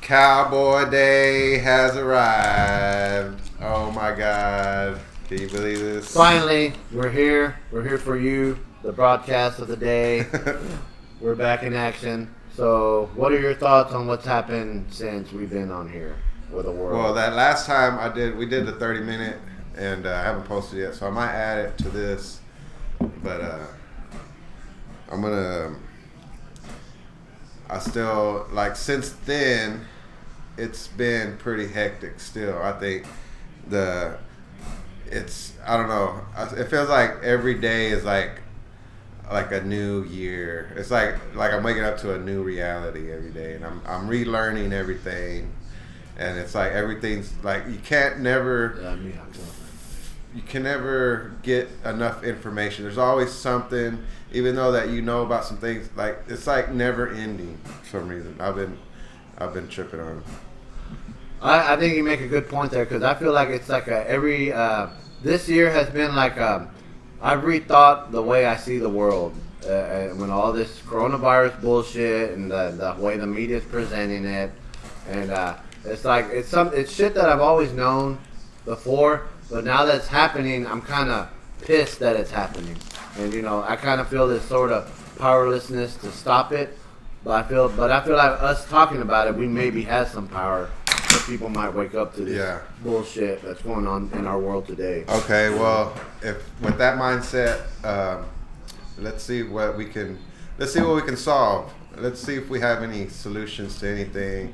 Cowboy Day has arrived. Oh my God. Can you believe this? Finally, we're here. We're here for you. The broadcast of the day. We're back in action. So, what are your thoughts on what's happened since we've been on here with the world? Well, that last time we did the 30-minute, and I haven't posted yet, so I might add it to this. But I still, like, since then, it's been pretty hectic still. I think I don't know. It feels like every day is like a new year. It's like I'm waking up to a new reality every day, and I'm relearning everything. And it's like everything's like you can never get enough information. There's always something, even though that you know about some things. Like it's like never ending for some reason. I've been tripping on it. I think you make a good point there because I feel like it's like this year has been like I've rethought the way I see the world when all this coronavirus bullshit and the way the media is presenting it, and it's like it's shit that I've always known before, but now that it's happening, I'm kind of pissed that it's happening, and I kind of feel this sort of powerlessness to stop it, but I feel like us talking about it, we maybe have some power. So people might wake up to this bullshit that's going on in our world today. Okay, well, with that mindset, let's see what we can solve. Let's see if we have any solutions to anything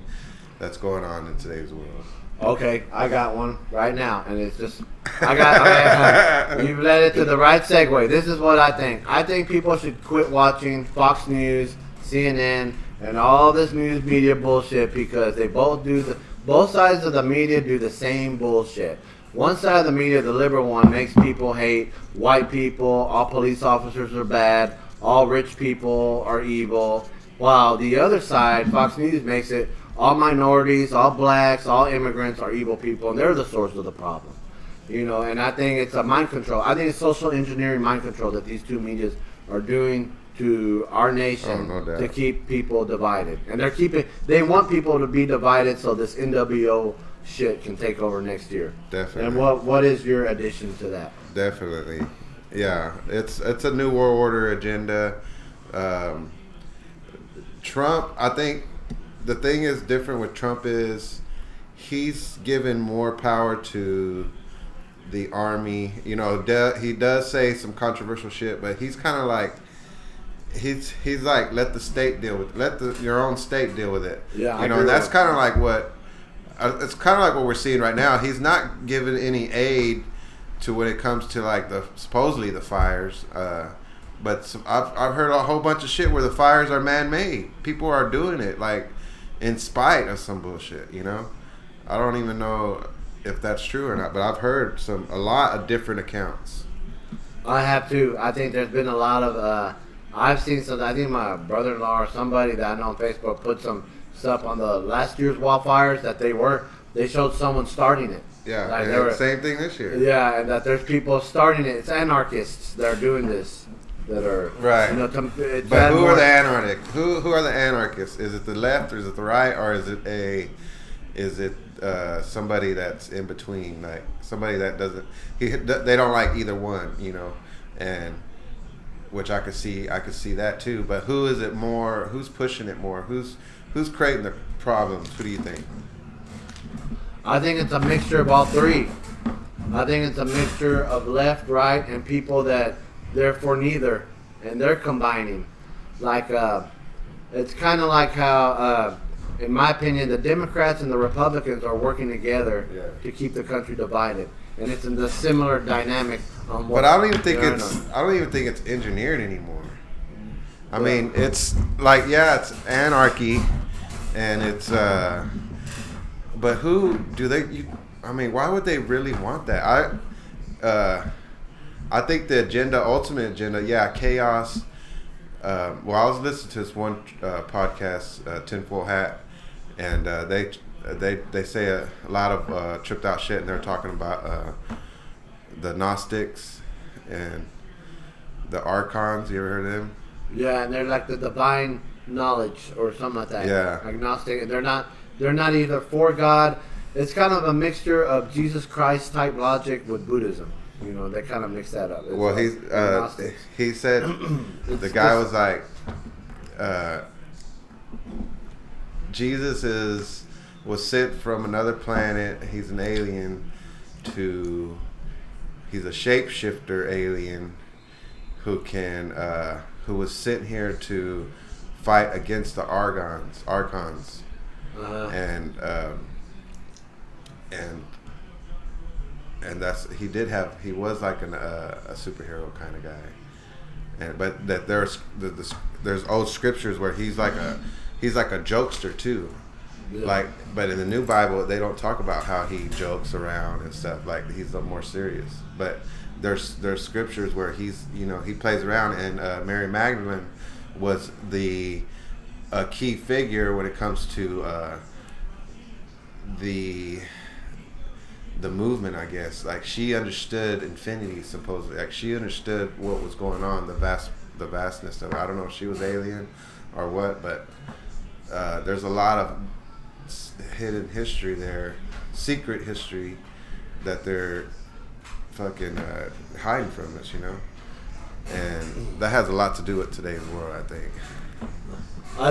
that's going on in today's world. Okay, I got one right now, and it's just you've led it to the right segue. This is what I think. I think people should quit watching Fox News, CNN, and all this news media bullshit because they both sides of the media do the same bullshit. One side of the media, the liberal one, makes people hate white people, all police officers are bad, all rich people are evil, while the other side, Fox News, makes it all minorities, all blacks, all immigrants are evil people, and they're the source of the problem. And I think it's a mind control. I think it's social engineering mind control that these two medias are doing to our nation to keep people divided. And they want people to be divided so this NWO shit can take over next year. Definitely. And what is your addition to that? Definitely. Yeah. It's a new world order agenda. Trump, I think the thing is different with Trump is he's given more power to the army. He does say some controversial shit, but he's kind of like He's like, let the state deal with your own state deal with it. Yeah, and that's kind of like what we're seeing right now. He's not giving any aid to when it comes to like supposedly the fires. But I've heard a whole bunch of shit where the fires are man-made. People are doing it like in spite of some bullshit. I don't even know if that's true or not, but I've heard a lot of different accounts. I have too. I think there's been a lot of. I've seen some. I think my brother-in-law or somebody that I know on Facebook put some stuff on the last year's wildfires that they showed someone starting it. Yeah, like same thing this year. Yeah, and that there's people starting it. It's anarchists that are doing this. That are right. But who are the anarchists? Who are the anarchists? Is it the left or is it the right or is it somebody that's in between, like somebody that they don't like either one, and. Which I could see that too. But who is it more? Who's pushing it more? Who's creating the problems? Who do you think? I think it's a mixture of all three. I think it's a mixture of left, right, and people that they're for neither, and they're combining. Like it's kind of like how, in my opinion, the Democrats and the Republicans are working together to keep the country divided. And it's in the similar dynamic. But I don't even think it's engineered anymore. I mean, it's like it's anarchy, and it's. But who do they? Why would they really want that? I think the ultimate agenda, chaos. I was listening to this one podcast, Tinfoil Hat, and they say a lot of tripped out shit, and they're talking about the Gnostics and the Archons. You ever heard of them? Yeah, and they're like the divine knowledge or something like that. Yeah. Agnostic. They're not They're not either for God. It's kind of a mixture of Jesus Christ type logic with Buddhism. You know, they kind of mix that up. It's Well, like he said the guy was like, Jesus was sent from another planet. He's an alien he's a shapeshifter alien who was sent here to fight against the archons, and that's he was like a superhero kind of guy, but that there's old scriptures where he's like a jokester too. Yeah. But in the new Bible, they don't talk about how he jokes around and stuff. Like he's a more serious. But there's scriptures where he plays around, and Mary Magdalene was a key figure when it comes to the movement, I guess. Like she understood infinity, supposedly. Like she understood what was going on, the vastness of it. I don't know if she was alien or what, but there's a lot of hidden history there, secret history that they're fucking hiding from us, and that has a lot to do with today's world, I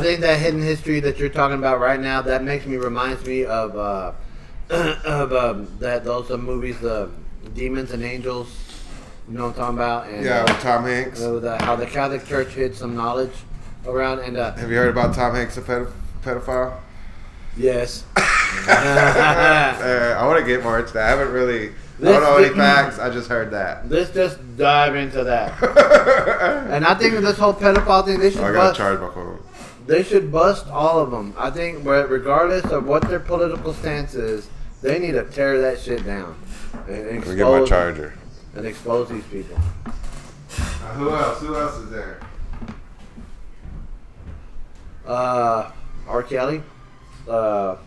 think that hidden history that you're talking about right now, that reminds me of those movies, the Demons and Angels, you know what I'm talking about? And, with Tom Hanks. How the Catholic Church hid some knowledge around. And have you heard about Tom Hanks, a pedophile? Yes. I want to get more into that. I don't know any facts. I just heard that. Let's just dive into that. And I think this whole pedophile thing, I gotta charge my phone. They should bust all of them. I think regardless of what their political stance is, they need to tear that shit down. And let me get my charger. And expose these people. Who else? Who else is there? R. Kelly? No.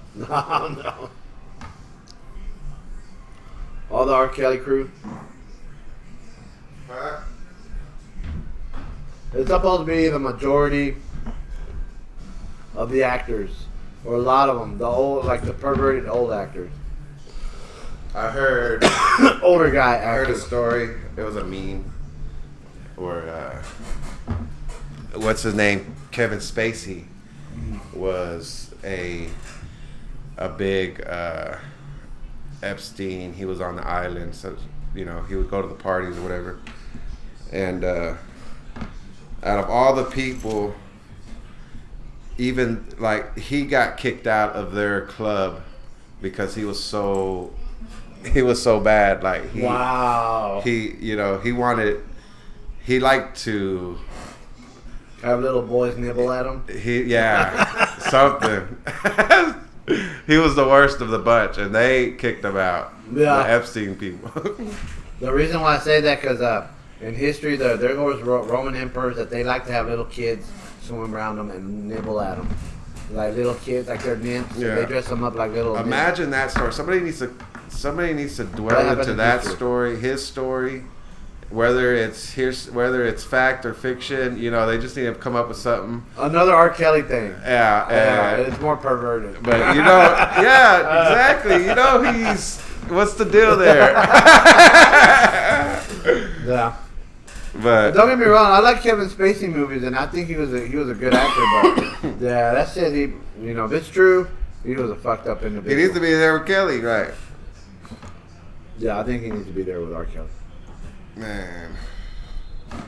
All the R. Kelly crew. Huh? It's supposed to be the majority of the actors, or a lot of them, the perverted old actors. I heard older guy actors. I heard a story. It was a meme. Or what's his name? Kevin Spacey was a big Epstein. He was on the island, so he would go to the parties or whatever. And out of all the people, even he got kicked out of their club because he was so bad. Wow. He liked to have little boys nibble at him. Something. He was the worst of the bunch, and they kicked him out. Yeah. The Epstein people. The reason why I say that because in history, there was Roman emperors that they like to have little kids swim around them and nibble at them, like little kids, like they're nymphs. Yeah. They dress them up like little. Imagine that story. Somebody needs to dwell into that story, his story. Whether it's fact or fiction, they just need to come up with something. Another R. Kelly thing. Yeah, it's more perverted. But yeah, exactly. What's the deal there? Yeah. But don't get me wrong, I like Kevin Spacey movies, and I think he was a good actor. But yeah, that shit. If it's true, he was a fucked up individual. He needs to be there with Kelly, right? Yeah, I think he needs to be there with R. Kelly. Man.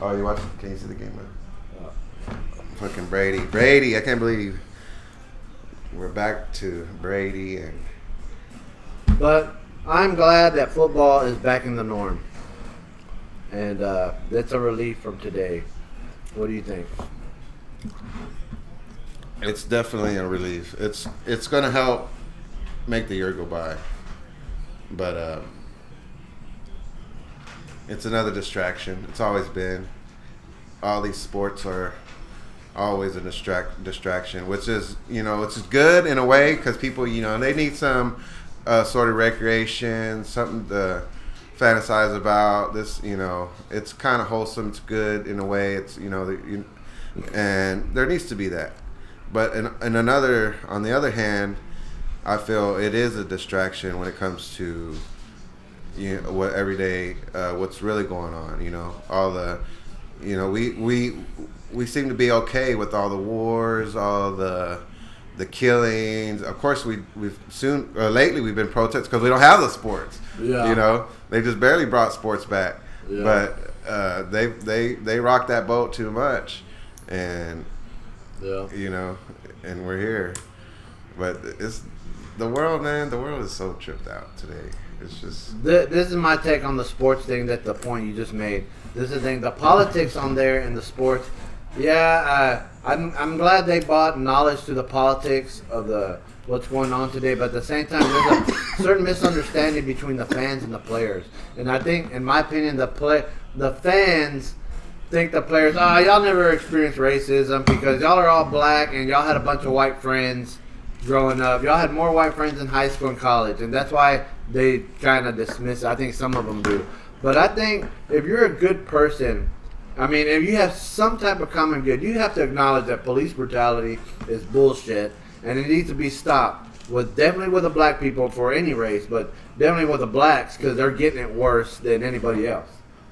Oh, you watch? Can you see the game, man? Fucking Brady. I can't believe we're back to Brady But I'm glad that football is back in the norm, and that's a relief from today. What do you think? It's definitely a relief. It's gonna help make the year go by, but it's another distraction. It's always been. All these sports are always a distraction, which is, it's good in a way because people, they need some sort of recreation, something to fantasize about. This, it's kind of wholesome. It's good in a way. It's, and there needs to be that. But on the other hand, I feel it is a distraction when it comes to what everyday what's really going on. All the we seem to be okay with all the wars, all the killings. Of course, lately we've been protesting because we don't have the sports. Yeah. They just barely brought sports back. Yeah. But they rocked that boat too much, and and we're here. But it's the world, man. The world is so tripped out today. It's just this is my take on the sports thing. That the point you just made. This is the thing. The politics on there and the sports. Yeah, I'm glad they brought knowledge to the politics of what's going on today. But at the same time, there's a certain misunderstanding between the fans and the players. And I think, in my opinion, the fans think the players, y'all never experienced racism because y'all are all black and y'all had a bunch of white friends growing up. Y'all had more white friends in high school and college, and that's why they kind of dismiss it. I think some of them do. But I think if you're a good person, I mean, if you have some type of common good, you have to acknowledge that police brutality is bullshit, and it needs to be stopped. Definitely with the black people for any race, but definitely with the blacks because they're getting it worse than anybody else.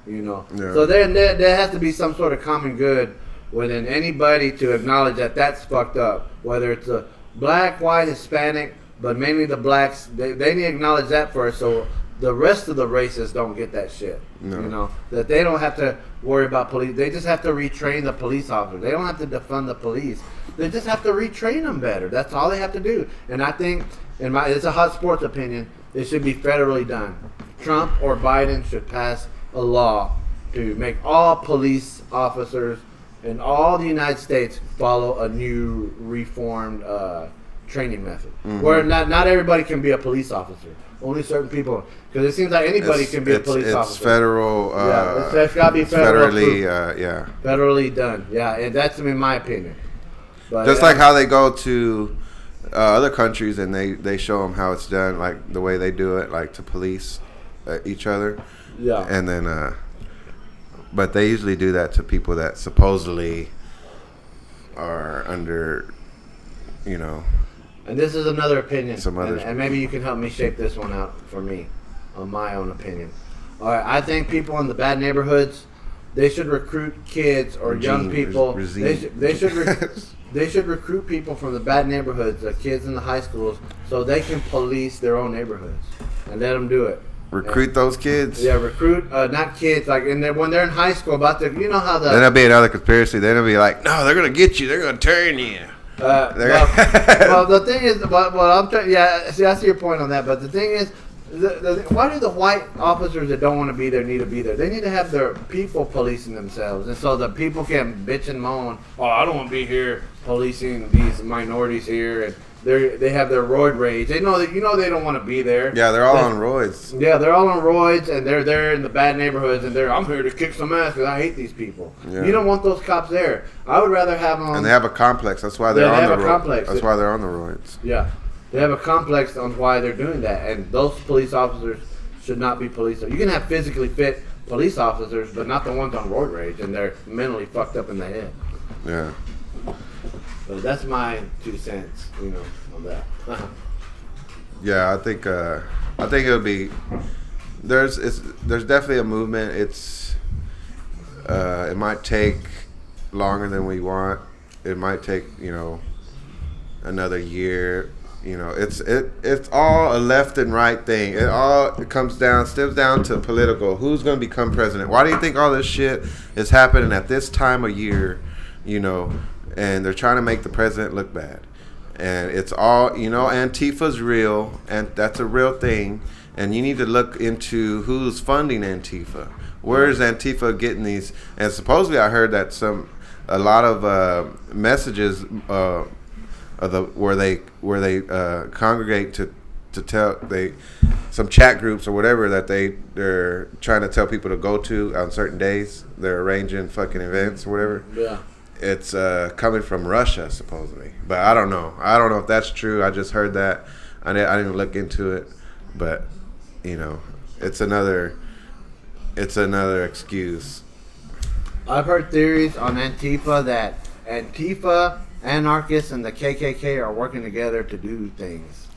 Yeah. So there has to be some sort of common good within anybody to acknowledge that that's fucked up. Whether it's a black, white, Hispanic, but mainly the blacks, they need to acknowledge that first. So the rest of the races don't get that shit. No. That they don't have to worry about police. They just have to retrain the police officers. They don't have to defund the police. They just have to retrain them better. That's all they have to do. And I think, it's a hot sports opinion, it should be federally done. Trump or Biden should pass a law to make all police officers in all the United States follow a new reformed training method. Mm-hmm. Where not everybody can be a police officer. Only certain people, because it seems like anybody can be a police officer. It's federal. It's got to be federally. Federally done. Yeah, and that's in my opinion. But, just like how they go to other countries and they show them how it's done, like the way they do it, like to police each other. Yeah. And then, but they usually do that to people that supposedly are under, And this is another opinion, and maybe you can help me shape this one out for me, on my own opinion. All right, I think people in the bad neighborhoods, they should recruit kids or young people. They should recruit people from the bad neighborhoods, the kids in the high schools, so they can police their own neighborhoods and let them do it. Recruit those kids. Yeah, recruit not kids like when they're in high school. How then there'll be another conspiracy. Then it'll be like, no, they're gonna get you. They're gonna turn you. Well, the thing is, I'm trying. Yeah, see, I see your point on that. But the thing is, why do the white officers that don't want to be there need to be there? They need to have their people policing themselves, and so the people can bitch and moan. Oh, I don't want to be here policing these minorities here, and they have their roid rage. They know that they don't want to be there. Yeah, they're all on roids. Yeah, they're all on roids, and they're there in the bad neighborhoods, and I'm here to kick some ass because I hate these people. Yeah. You don't want those cops there. I would rather have them. And they have a complex. That's why they're on the roids. That's why they're on the roids. Yeah, they have a complex on why they're doing that, and those police officers should not be police. You can have physically fit police officers, but not the ones on roid rage, and they're mentally fucked up in the head. Yeah. But that's my 2 cents, on that. Yeah, I think it'll be. There's definitely a movement. It might take longer than we want. It might take another year. It's all a left and right thing. It stems down to political. Who's going to become president? Why do you think all this shit is happening at this time of year? And they're trying to make the president look bad. And it's all, Antifa's real, and that's a real thing. And you need to look into who's funding Antifa. Where is Antifa getting these? And supposedly I heard that a lot of messages where they congregate to tell some chat groups or whatever that they're trying to tell people to go to on certain days. They're arranging fucking events or whatever. Yeah. It's coming from Russia, supposedly. But I don't know. I don't know if that's true. I just heard that. I didn't look into it. But, it's another excuse. I've heard theories on Antifa that Antifa, anarchists, and the KKK are working together to do things.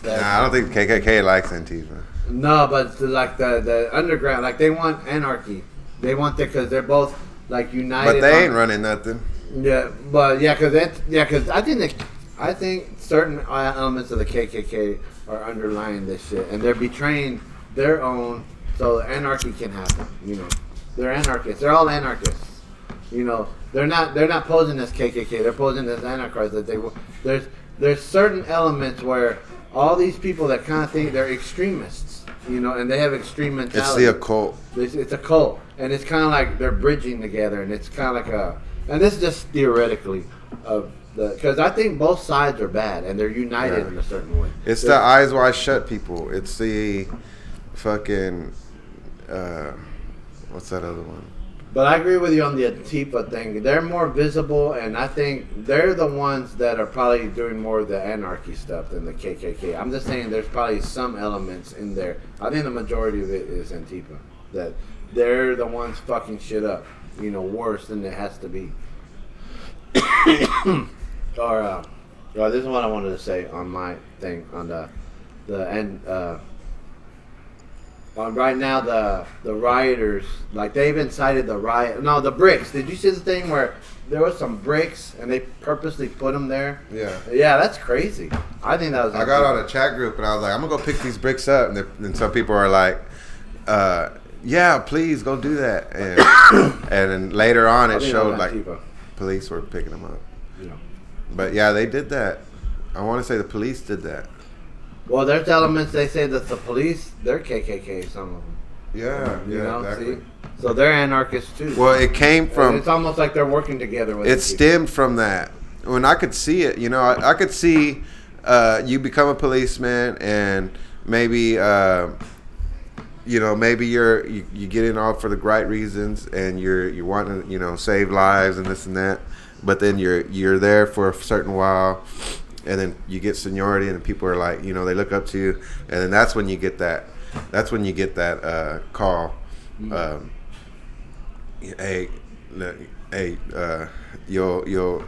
Nah, I don't think KKK likes Antifa. No, but like the underground, like they want anarchy. They want because they're both like united. But they ain't running nothing. Yeah, but because I think certain elements of the KKK are underlying this shit, and they're betraying their own, so anarchy can happen. You know, they're anarchists. They're all anarchists. You know, they're not posing as KKK. They're posing as anarchists. That there's certain elements where all these people that kind of think they're extremists. You know, and they have extreme mentality. It's the occult. It's a cult, and it's kind of like they're bridging together, and it's kind of like a. And this is just theoretically, because I think both sides are bad, and they're united in a certain way. It's the eyes wide shut people. It's the fucking what's that other one? But I agree with you on the Antifa thing. They're more visible, and I think they're the ones that are probably doing more of the anarchy stuff than the KKK. I'm just saying there's probably some elements in there. I think the majority of it is Antifa. That they're the ones fucking shit up, you know, worse than it has to be. Or this is what I wanted to say on my thing on the end. Right now, the rioters, like they've incited the riot. No, the bricks. Did you see the thing where there was some bricks and they purposely put them there? Yeah. Yeah, that's crazy. I think that was. I got on a chat group and I was like, I'm gonna go pick these bricks up, and some people are like, yeah, please go do that. And then later on, it showed like police were picking them up. Yeah. But yeah, they did that. I want to say the police did that. Well, there's elements they say that the police, they're KKK, some of them. Yeah, you know, exactly. See? So they're anarchists too. Well, it came from. It's almost like they're working together with. It stemmed from that. When I could see it, you know, I could see you become a policeman and maybe, you know, maybe you get in all for the right reasons and you're wanting to, you know, save lives and this and that, but then you're there for a certain while. And then you get seniority, and people are like, you know, they look up to you, and then that's when you get that. That's when you get that call. Hey, you'll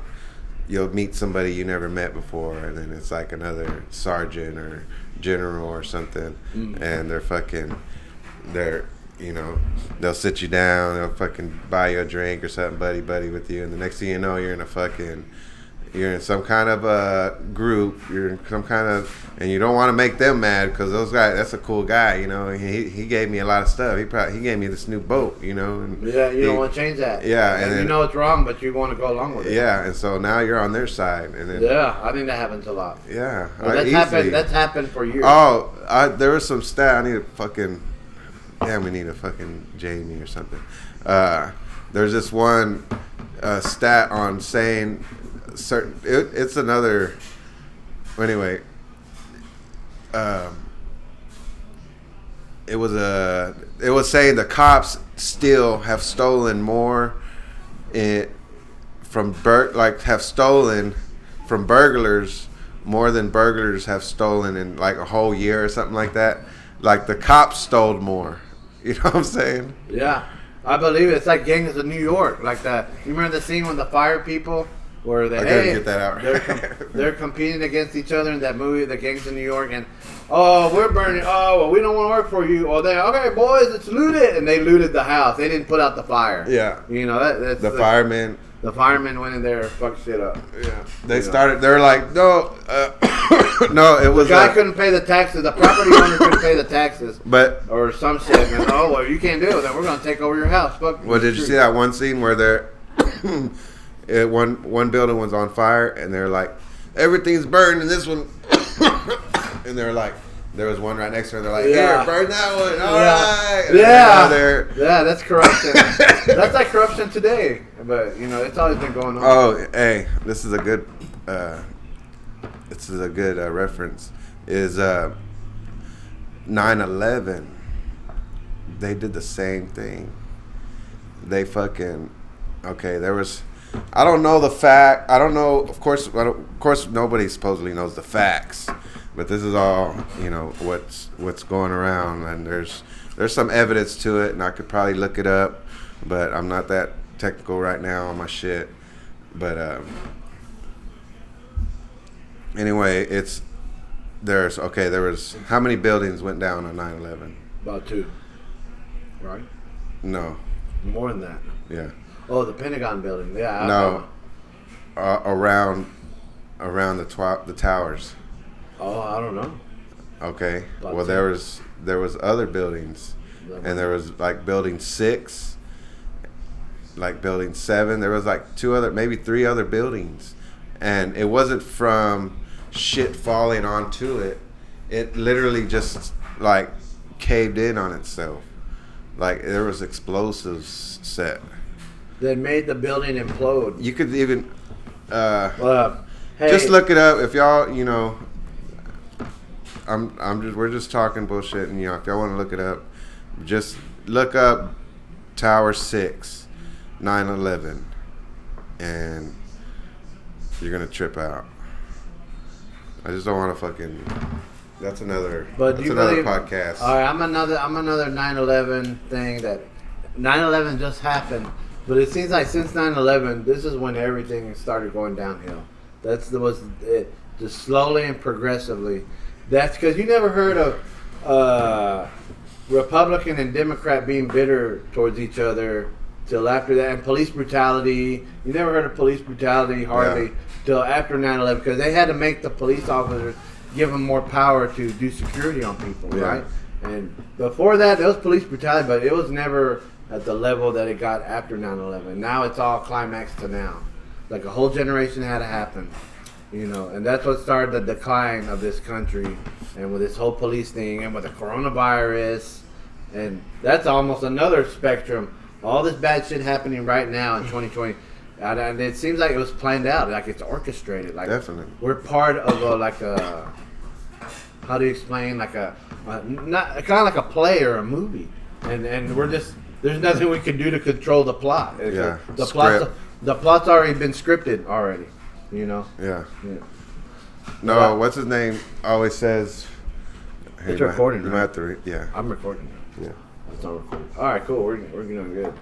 meet somebody you never met before, and then it's like another sergeant or general or something, and they're you know, they'll sit you down, they'll fucking buy you a drink or something, buddy with you, and the next thing you know, you're in some kind of a group. You're in some kind of, and you don't want to make them mad because those guys. That's a cool guy, you know. He gave me a lot of stuff. He gave me this new boat, you know. And yeah, you don't want to change that. Yeah, and then, you know it's wrong, but you want to go along with it. Yeah, and so now you're on their side, and then I think that happens a lot. Yeah, that's happened for years. Oh, there was some stat. I need to fucking. Damn, we need a fucking Jamie or something. There's this one stat on saying. It's another. Anyway, it was saying the cops still have stolen more have stolen from burglars more than burglars have stolen in like a whole year or something like that. Like the cops stole more. You know what I'm saying? Yeah, I believe it. It's like gangs of New York. Like that. You remember the scene with the fire people? Where get that out. They're competing against each other in that movie, The Gangs of New York, and we're burning. Oh, well, we don't want to work for you. Well, okay, boys, it's looted, and they looted the house. They didn't put out the fire. Yeah, you know that's the firemen. The firemen went in there and fucked shit up. Yeah, they started. They were like, no, no, it was. The guy couldn't pay the taxes. The property owner couldn't pay the taxes, or some shit. And well, you can't do it. Then we're gonna take over your house. Fuck. Well, did you see that one scene where they're one building was on fire and they're like, everything's burned, and this one, and they're like, there was one right next to her. They're like, here, burn that one. All right. Yeah, that's corruption. That's like corruption today. But you know, it's always been going on. Oh, hey, this is a good reference. Is 9/11? They did the same thing. They fucking there was. I don't know the fact. I don't know. Of course, nobody supposedly knows the facts, but this is all what's going around, and there's some evidence to it, and I could probably look it up, but I'm not that technical right now on my shit. But anyway, it's there was how many buildings went down on 9/11? About 2, right? No. More than that. Yeah. Oh, the Pentagon building. Yeah. No. Around the towers. Oh, I don't know. Okay. About Well, 10. there was other buildings, and there was like building 6, like building 7. There was like maybe 3 other buildings, and it wasn't from shit falling onto it. It literally just like caved in on itself. Like there was explosives set. That made the building implode. You could even Hey, just look it up if y'all, we're just talking bullshit, and if y'all want to look it up, just look up Tower 6, 9/11, and you're gonna trip out. I just don't want to fucking. That's another. But that's another podcast. All right, I'm another 9/11 thing that 9/11 just happened, but it seems like since 9/11, this is when everything started going downhill. Was it, just slowly and progressively. That's because you never heard of Republican and Democrat being bitter towards each other till after that, and police brutality. You never heard of police brutality hardly till after 9/11 because they had to make the police officers give them more power to do security on people, right? And before that, there was police brutality, but it was never at the level that it got after 9/11. Now it's all climaxed to now. Like a whole generation had to happen, and that's what started the decline of this country, and with this whole police thing, and with the coronavirus, and that's almost another spectrum. All this bad shit happening right now in 2020, and it seems like it was planned out, like it's orchestrated. Like definitely, we're part of how do you explain not kind of like a play or a movie, and we're just there's nothing we can do to control the plot. The plot's already been scripted already, Yeah. No, what's his name always says. Hey, it's recording. You might have to yeah. I'm recording. Yeah. It's not recording. All right, cool. We're doing good.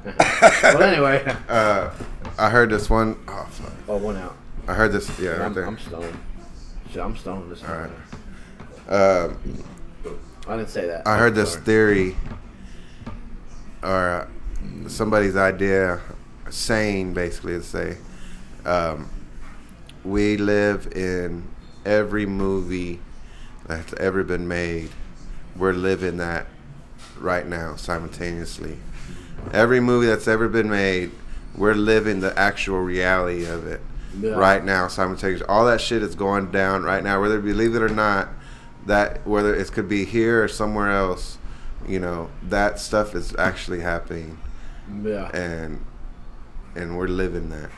Well, anyway. I heard this one. Oh, fuck. Oh, one out. I heard this. Yeah, right there. I'm stoned. Shit, I'm stoned. This all right. I didn't say that. I heard this theory, or somebody's idea, saying basically to say, we live in every movie that's ever been made. We're living that right now simultaneously. Every movie that's ever been made, we're living the actual reality of it right now simultaneously. All that shit is going down right now, whether you believe it or not. That whether it could be here or somewhere else, that stuff is actually happening. Yeah. And we're living that,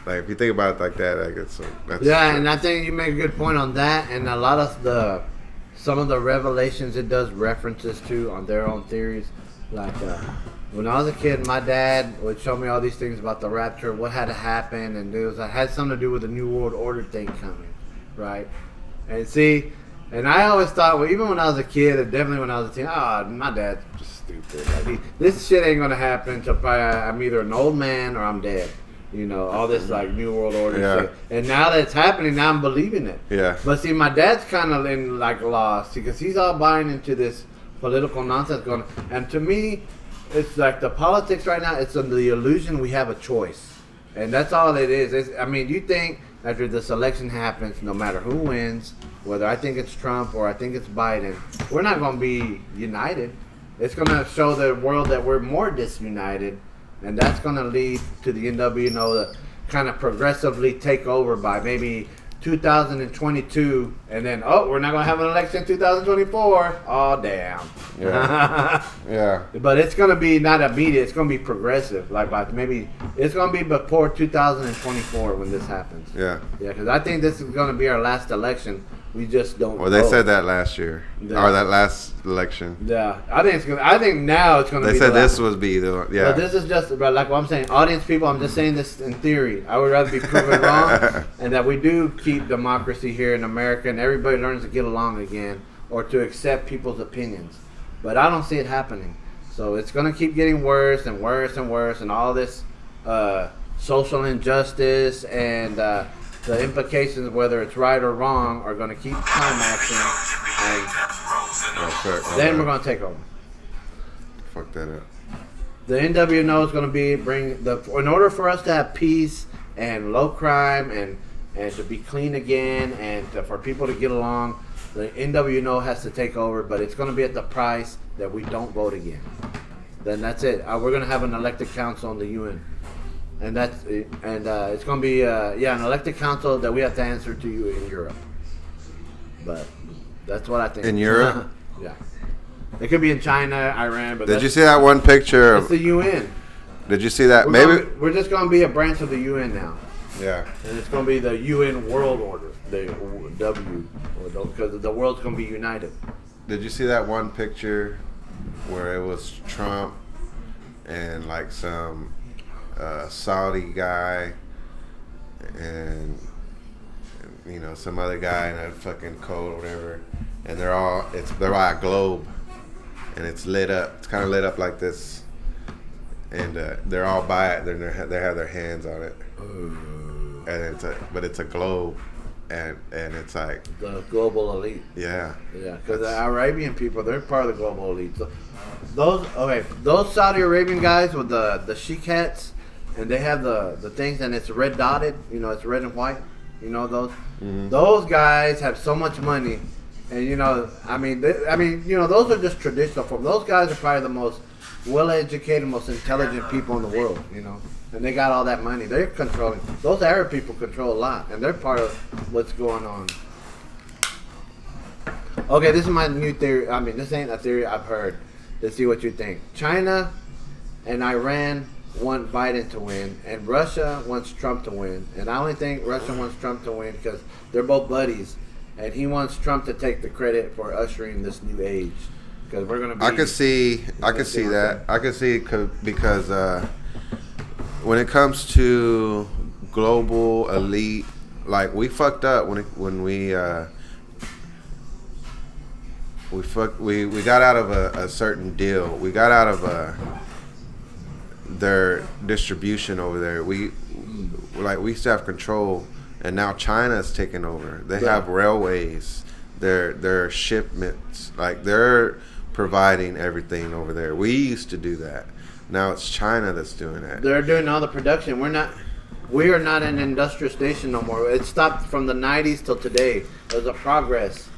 Like if you think about it like that, I guess that's and I think you make a good point on that, and a lot of some of the revelations it does references to on their own theories. Like when I was a kid, my dad would show me all these things about the rapture, what had to happen, and it had something to do with the New World Order thing coming, right? And see, and I always thought, well, even when I was a kid, and definitely when I was a teen, my dad's just stupid. Like, this shit ain't gonna happen until probably I'm either an old man or I'm dead. All this like New World Order shit. And now that it's happening, now I'm believing it. Yeah. But see, my dad's kind of in like lost because he's all buying into this political nonsense going on. And to me, it's like the politics right now. It's the illusion we have a choice, and that's all it is. You think after this election happens, no matter who wins, whether I think it's Trump or I think it's Biden, we're not going to be united. It's going to show the world that we're more disunited, and that's going to lead to the NW, to kind of progressively take over by maybe 2022, and then we're not going to have an election in 2024. Oh damn. Yeah. Yeah. But it's going to be not immediate. It's going to be progressive. Like maybe it's going to be before 2024 when this happens. Yeah. Yeah, because I think this is going to be our last election. We just don't. Well, they said that last year, or that last election. Yeah, I think now it's going to be. They said this would be the But this is just like what I'm saying. Audience people, I'm just saying this in theory. I would rather be proven wrong, and that we do keep democracy here in America, and everybody learns to get along again, or to accept people's opinions. But I don't see it happening. So it's going to keep getting worse and worse and worse, and all this social injustice and the implications, whether it's right or wrong, are going to keep climaxing, and then we're going to take over. Fuck that up. The NWO is going to be in order for us to have peace and low crime and to be clean again and for people to get along, the NWO has to take over, but it's going to be at the price that we don't vote again. Then that's it. We're going to have an elected council in the UN. And it's going to be an elected council that we have to answer to you in Europe. But that's what I think. In Europe? Yeah. It could be in China, Iran, but did you see that one picture? It's the UN. Did you see that? We're just going to be a branch of the UN now. Yeah. And it's going to be the UN World Order, the W, because the world's going to be united. Did you see that one picture where it was Trump and like some Saudi guy and some other guy in a fucking coat or whatever, and they're all by a globe, and it's lit up. It's kind of lit up like this, and they're all by it. They have their hands on it, and it's a globe, and it's like the global elite. Yeah. Yeah, because the Arabian people, they're part of the global elite. So those Saudi Arabian guys with the chic hats, and they have the things, and it's red dotted. It's red and white. Those. Mm-hmm. Those guys have so much money, and those are just traditional forms. Those guys are probably the most well-educated, most intelligent people in the world. And they got all that money. They're controlling. Those Arab people control a lot, and they're part of what's going on. Okay, this is my new theory. I mean, this ain't a theory I've heard. Let's see what you think. China and Iran want Biden to win, and Russia wants Trump to win. And I only think Russia wants Trump to win because they're both buddies, and he wants Trump to take the credit for ushering this new age. Because we're gonna be. I could see that. I could see because when it comes to global elite, like we fucked up when we got out of a certain deal. We got out of their distribution over there. We used to have control, and now China's taking over. They have railways, their shipments, like they're providing everything over there. We used to do that. Now it's China that's doing that. They're doing all the production. We are not an industrial nation no more. It stopped from the 90s till today. There's a progress.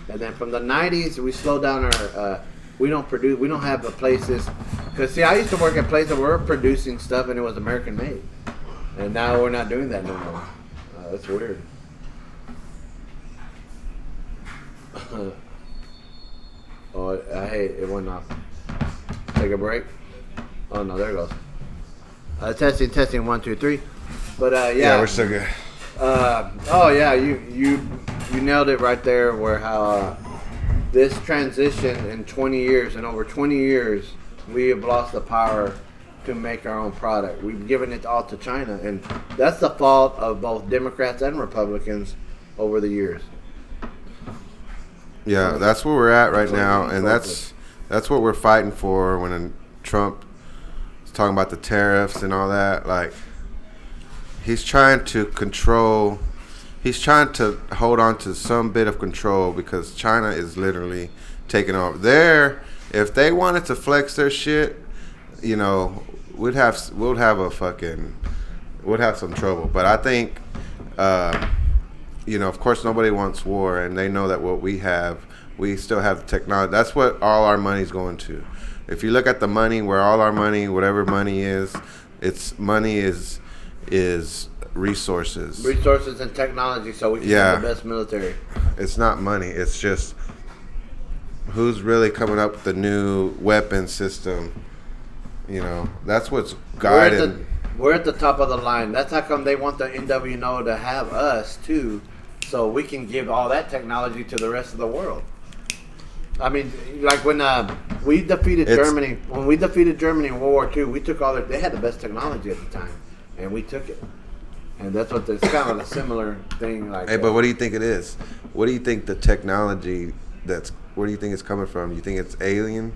And then from the 90s, we slowed down our, we don't have the places. Because, see, I used to work at places where we're producing stuff and it was American made. And now we're not doing that no more. That's weird. Hey, it went off. Take a break. Oh, no, there it goes. Testing, 1, 2, 3. But, yeah, we're still good. You nailed it right there where how this transition in 20 years, and over 20 years, we have lost the power to make our own product. We've given it all to China, and that's the fault of both Democrats and Republicans over the years. Yeah, that's where we're at right now, and that's what we're fighting for when Trump is talking about the tariffs and all that. Like, he's trying to control. He's trying to hold on to some bit of control because China is literally taking over. If they wanted to flex their shit, we'd have some trouble. But I think, of course, nobody wants war, and they know that what we have, we still have the technology. That's what all our money's going to. If you look at the money, where all our money, whatever money is, resources and technology, so we can have the best military. It's not money. It's just who's really coming up with the new weapon system. That's what's guiding. We're at the top of the line. That's how come they want the NWO to have us too, so we can give all that technology to the rest of the world. I mean, like when we defeated Germany. When we defeated Germany in World War II, we took they had the best technology at the time, and we took it. And that's what it's kind of a similar thing. Like, hey, but what do you think it is? What do you think the technology where do you think it's coming from? You think it's alien?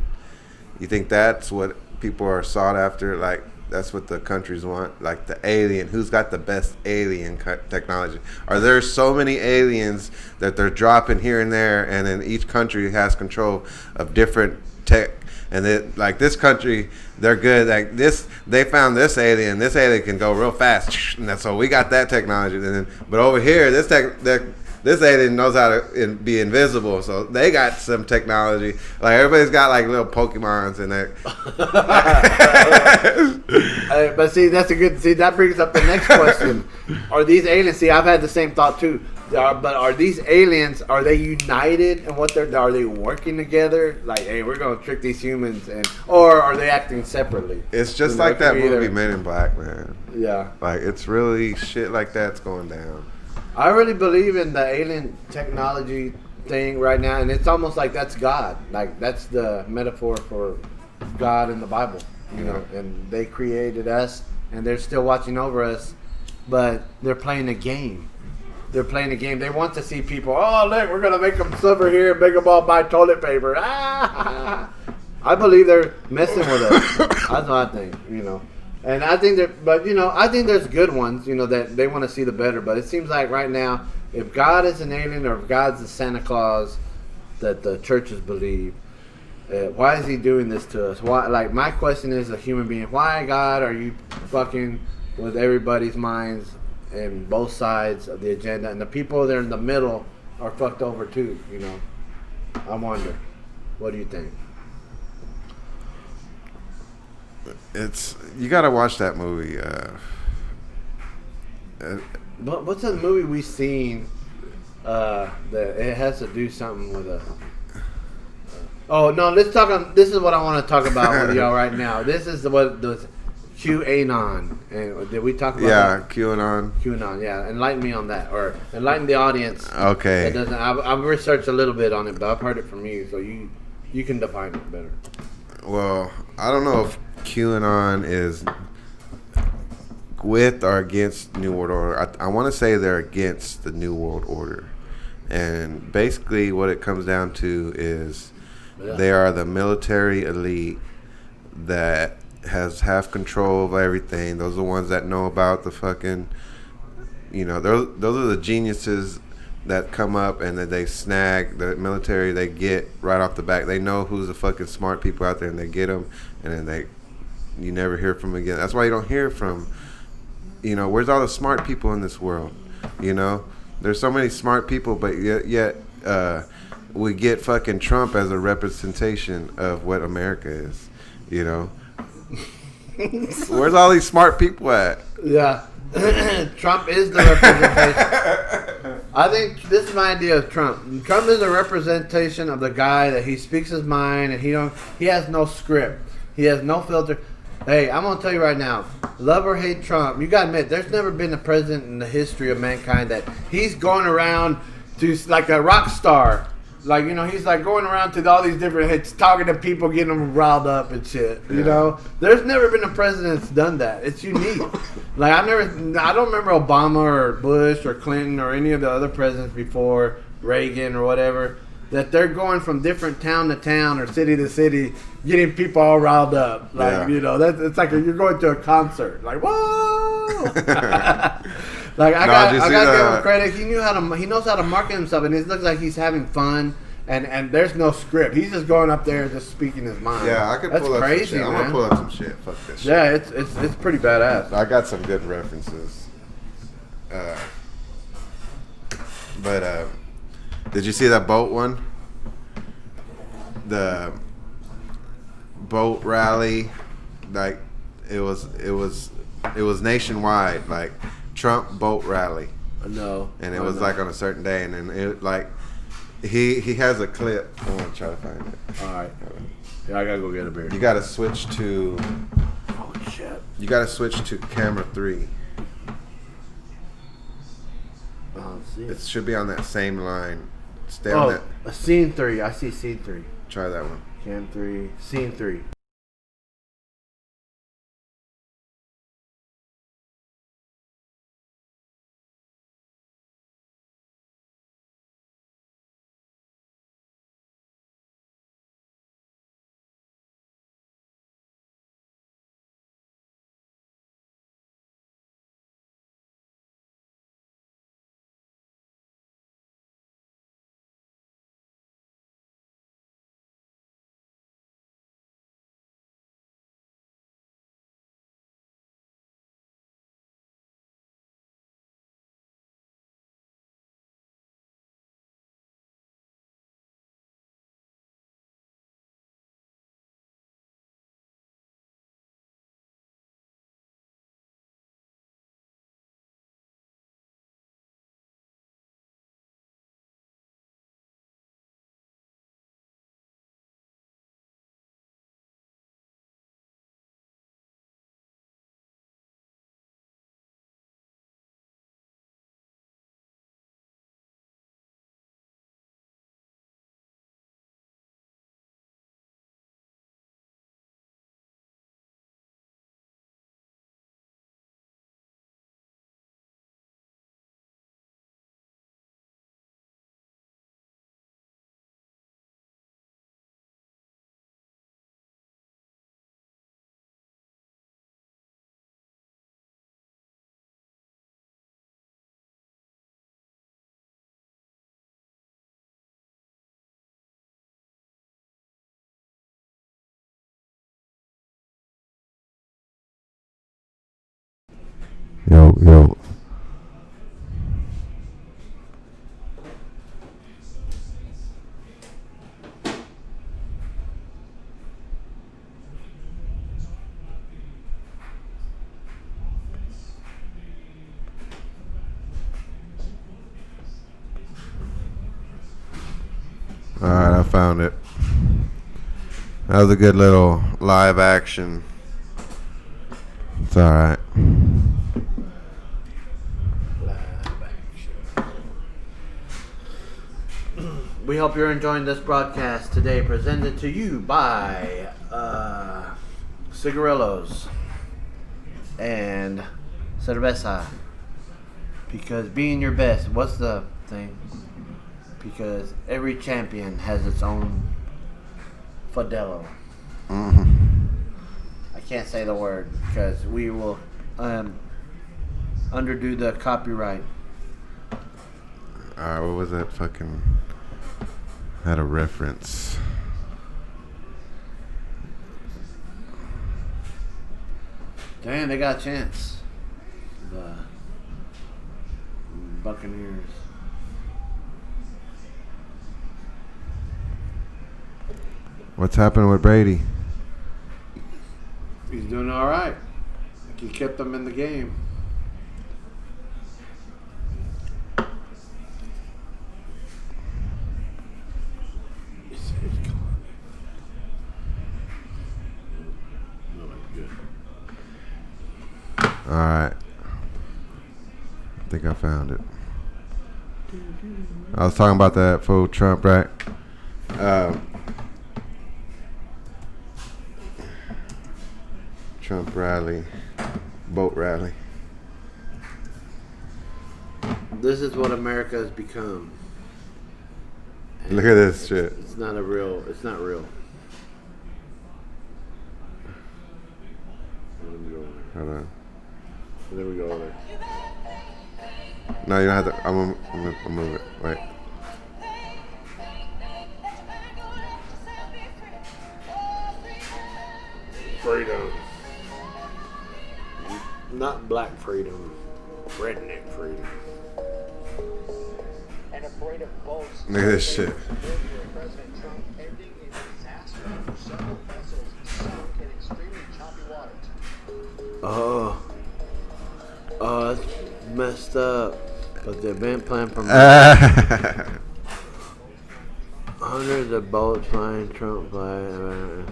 You think that's what people are sought after? Like, That's what the countries want. Like the alien. Who's got the best alien technology? Are there so many aliens that they're dropping here and there, and then each country has control of different tech? And then, like this country, they're good. Like this, they found this alien. This alien can go real fast, and so we got that technology. And then, but over here, this alien knows how to be invisible, so they got some technology. Like everybody's got like little Pokemons in there. But see, that's a good. See, that brings up the next question: are these aliens? See, I've had the same thought too. But are these aliens? Are they united in what they're? Are they working together? Like, hey, we're gonna trick these humans, or are they acting separately? It's just like that movie Men in Black, man. Yeah, like it's really shit like that's going down. I really believe in the alien technology thing right now, and it's almost like that's God. Like that's the metaphor for God in the Bible, you know. And they created us, and they're still watching over us, but they're playing a game. They're playing a game. They want to see people. Oh, look, we're gonna make them suffer here and make them all buy toilet paper. Ah! I believe they're messing with us. That's what I think, you know. And I think that, but you know, I think there's good ones, you know, that they want to see the better. But it seems like right now, if God is an alien or if God's the Santa Claus that the churches believe, why is He doing this to us? Why? Like my question is, a human being, why God are you fucking with everybody's minds and both sides of the agenda, and the people that are in the middle are fucked over too, you know? I wonder. What do you think? It's you gotta watch that movie. What's that movie we seen? That it has to do something with a. Oh no! Let's talk on. This is what I want to talk about with y'all right now. This is what the QAnon. And did we talk about? Yeah, that? QAnon. QAnon. Yeah, enlighten me on that, or enlighten the audience. Okay. That doesn't. I've researched a little bit on it, but I've heard it from you, so you can define it better. Well, I don't know if QAnon is with or against New World Order. I want to say they're against the New World Order. And basically what it comes down to is they are the military elite that has half control of everything. Those are the ones that know about the fucking, you know, those are the geniuses that come up and that they snag the military. They get right off the back. They know who's the fucking smart people out there, and they get them, and then you never hear from them again. That's why you don't hear from, you know, where's all the smart people in this world? You know, there's so many smart people, but yet we get fucking Trump as a representation of what America is. You know, where's all these smart people at? Yeah. Trump is the representation. I think this is my idea of Trump. Trump is a representation of the guy that he speaks his mind, and he has no script. He has no filter. Hey, I'm gonna tell you right now, love or hate Trump, you gotta admit, there's never been a president in the history of mankind that he's going around to like a rock star. Like, you know, he's like going around to all these different hits, talking to people, getting them riled up and shit. You know, there's never been a president that's done that. It's unique. Like I don't remember Obama or Bush or Clinton or any of the other presidents before, Reagan or whatever, that they're going from different town to town or city to city, getting people all riled up. Like, you know, it's like you're going to a concert. Like, whoa! Like I gotta give him credit. He knows how to market himself, and it looks like he's having fun. And there's no script. He's just going up there just speaking his mind. Yeah, I could pull up some shit. I'm gonna pull up some shit. Fuck this shit. Yeah, it's pretty badass. I got some good references. But did you see that boat one? The boat rally, like it was nationwide, like Trump boat rally. No. And it was like on a certain day, and then it like he has a clip. I'm gonna try to find it. All right. Yeah, I gotta go get a beer. You gotta switch to. Oh shit. You gotta switch to camera 3. It should be on that same line. Stay on that. Scene 3. I see scene 3. Try that one. Cam 3. Scene 3. Yo. All right, I found it. That was a good little live action. It's all right. We hope you're enjoying this broadcast today, presented to you by Cigarillos and Cerveza. Because being your best, what's the thing? Because every champion has its own Fidelo. Mm-hmm. I can't say the word because we will underdo the copyright. Alright, what was that fucking... had a reference. Damn, they got a chance. The Buccaneers. What's happening with Brady? He's doing all right. He kept them in the game. Alright. I think I found it. I was talking about that fool Trump, right? Trump rally. Boat rally. This is what America has become. And Look at this shit. It's not real. Hold on. There we go over there. No, you don't have to. I'm gonna move it. Wait. Freedom. Not black freedom. Redneck freedom. And a parade of boats. Look at this shit. President Trump ending in disaster after several vessels sunk in extremely choppy waters. Oh, it's messed up. But the event plan from hundreds of boats flying Trump flag.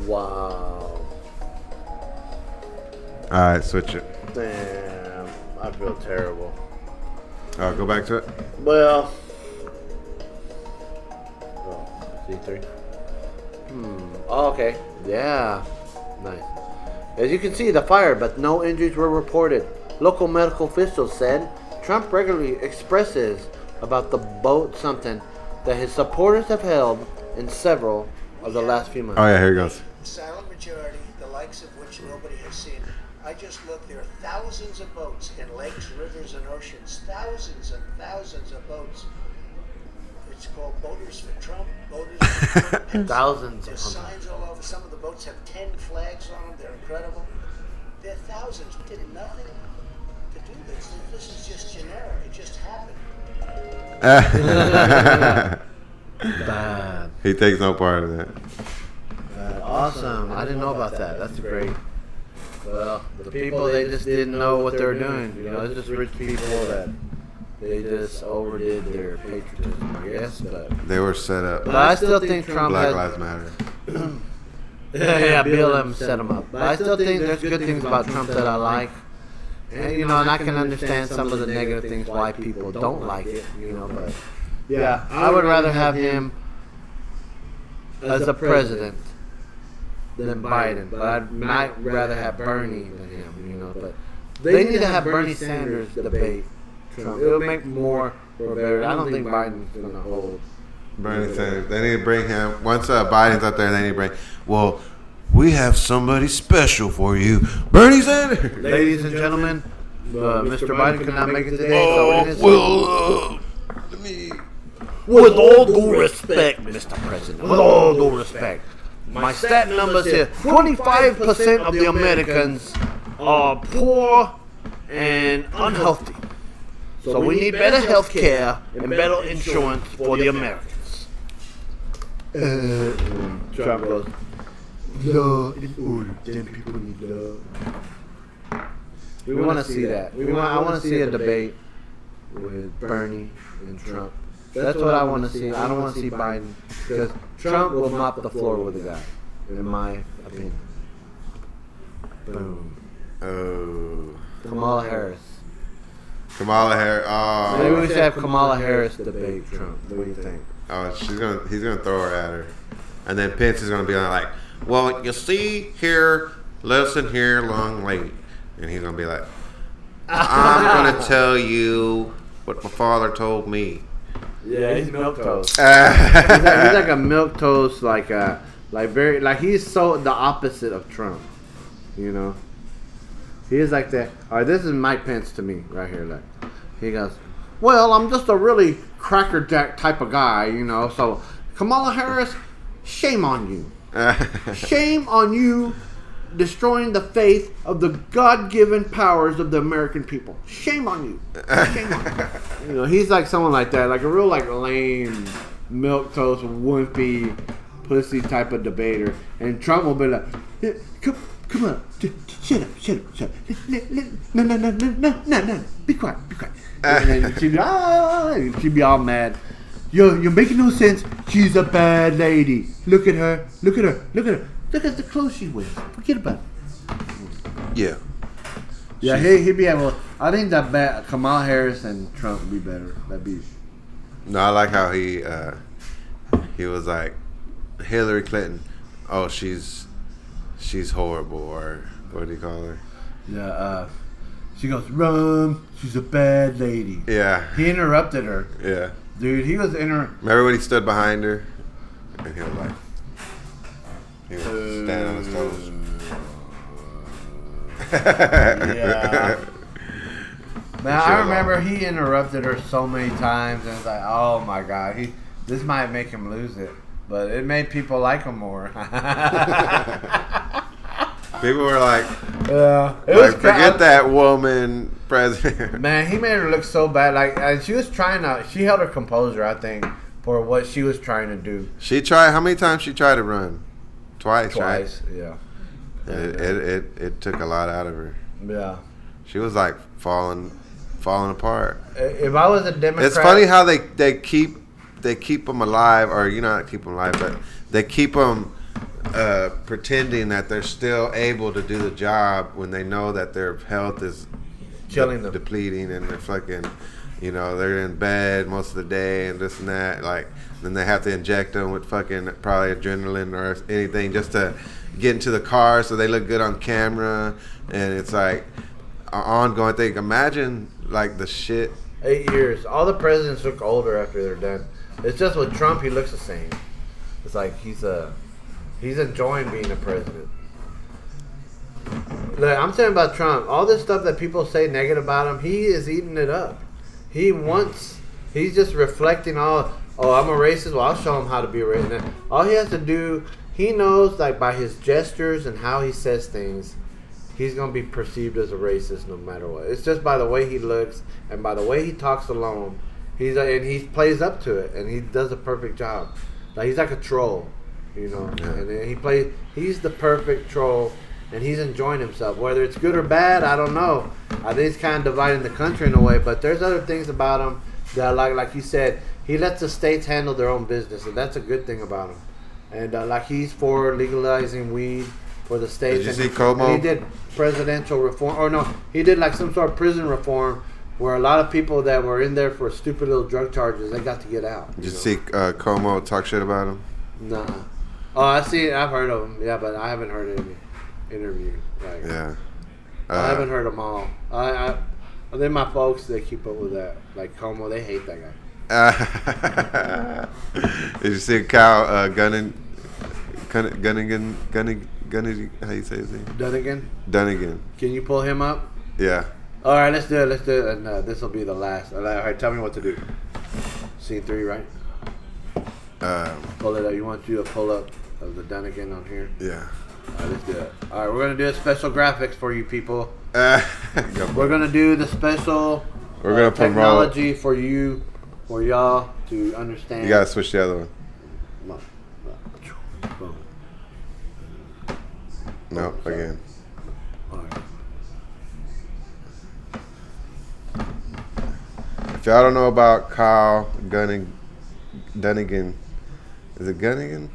Wow. Alright, switch it. Damn, I feel terrible. Go back to it. Well, C3. Oh, okay. Yeah. Nice. As you can see, the fire, but no injuries were reported. Local medical officials said Trump regularly expresses about the boat something that his supporters have held in several of the last few months. Oh yeah, here he goes. Silent majority, the likes of which nobody has seen. I just looked, there are thousands of boats in lakes, rivers, and oceans. Thousands and thousands of boats. It's called Boaters for Trump. Boaters for Trump. Thousands There's of them. signs all over. Some of the boats have 10 flags on them. They're incredible. There are thousands. We did nothing to do this. This is just generic. It just happened. Bad. He takes no part of that. Awesome. I didn't know about that. That's great. Well, the people, they just didn't know what they were doing. You know, it's just rich people that they just overdid their patriotism, I guess. But They were set up. I still think Trump Black has... Lives Matter. Yeah, BLM set him up. But I still think there's good things about Trump that I like. And, you know, and I can understand some of the negative things why people don't like it, you know, but... Yeah, I would rather have him as a president than Biden, but I might rather have Bernie than him, you know. But they need to have Bernie Sanders debate Trump. It'll make more or better. I don't think Biden's going to hold. Bernie Sanders. They need to bring him. Once Biden's up there, they need to bring. Well, we have somebody special for you, Bernie Sanders. Ladies and gentlemen, Mr. Biden could not make it today. So it is Let me. with all due respect, Mr. President, with all due respect, my stat numbers here, 25% of the Americans are poor and unhealthy. So we need better health care and better insurance for the Americans. Trump goes, love is order. Them people need love. We want to see that. I want to see a debate with Bernie and Trump. That's what I want to see. I don't want to see Biden because Trump will mop the floor with the guy, in my opinion. Boom. Oh. Kamala Harris. Kamala Harris. Oh. Maybe we should have Kamala Harris debate Trump. What do you think? Oh, he's gonna throw her at her, and then Pence is gonna be like, well, you see here, listen here, long lady, and he's gonna be like, I'm gonna tell you what my father told me. Yeah, he's milquetoast. He's like a milquetoast, like he's so the opposite of Trump. You know, he is like that. All right, this is Mike Pence to me right here. Like, he goes, well, I'm just a really crackerjack type of guy, you know. So Kamala Harris, shame on you. Shame on you destroying the faith of the God-given powers of the American people. Shame on you. Shame on you. You know, he's like someone like that, like a real like lame, milquetoast, wimpy, pussy type of debater. And Trump will be like, yeah, come on, shut up. No. Be quiet. And then she'd be all mad. You're making no sense. She's a bad lady. Look at her. Look at the clothes she wears. Forget about it. Yeah. Yeah, he'd be able. I think that Kamala Harris and Trump would be better. That'd be. No, I like how he was like, Hillary Clinton. Oh, she's horrible, or what do you call her? Yeah. She goes, run. She's a bad lady. Yeah. He interrupted her. Yeah. Dude, he was Remember when he stood behind her, and he was like, he was standing on his toes. Yeah. Man, I remember he interrupted her so many times, and it's like, oh my god, this might make him lose it, but it made people like him more. People were like, yeah, forget that woman president. Man, he made her look so bad. Like, and she held her composure, I think, for what she was trying to do. How many times she tried to run? Twice, right? Yeah. It took a lot out of her. Yeah. She was like falling apart. If I was a Democrat, it's funny how they keep them alive, or not keep them alive, but they keep them pretending that they're still able to do the job when they know that their health is killing them, depleting, and they're fucking, they're in bed most of the day and this and that. Like, then they have to inject them with fucking probably adrenaline or anything just to get into the car so they look good on camera. And it's like an ongoing thing. Imagine like the shit. 8 years. All the presidents look older after they're done. It's just with Trump, he looks the same. It's like he's enjoying being a president. Look, I'm saying about Trump, all this stuff that people say negative about him, he is eating it up. He's just reflecting I'm a racist, well, I'll show him how to be a racist. All he has to do, he knows, like, by his gestures and how he says things, he's going to be perceived as a racist no matter what. It's just by the way he looks and by the way he talks alone. And he plays up to it, and he does a perfect job. Like, he's like a troll, Yeah. And then he's the perfect troll, and he's enjoying himself. Whether it's good or bad, I don't know. I think he's kind of dividing the country in a way, but there's other things about him that, like you said, he lets the states handle their own business, and that's a good thing about him. And like, he's for legalizing weed for the states. Did you see Como? And he did presidential reform, or no, he did like some sort of prison reform where a lot of people that were in there for stupid little drug charges, they got to get out. Did you see Como talk shit about him? Nah. Oh, I've heard of him, yeah, but I haven't heard any interview. Like, yeah. I haven't heard them all. I think my folks, they keep up with that. Like Como, they hate that guy. Did you see Kyle Gunnigan? How you say his name? Dunnigan. Can you pull him up? Yeah. All right, let's do it. And this will be the last. All right, tell me what to do. Scene 3, right? Pull it up. You want you to pull up the Dunnigan on here? Yeah. All right, let's do it. All right, we're gonna do a special graphics for you people. We're We're gonna do the special gonna technology for you, for y'all to understand. You gotta switch the other one. Boom. No, again. All right. If y'all don't know about Kyle Dunnigan, is it Gunnigan?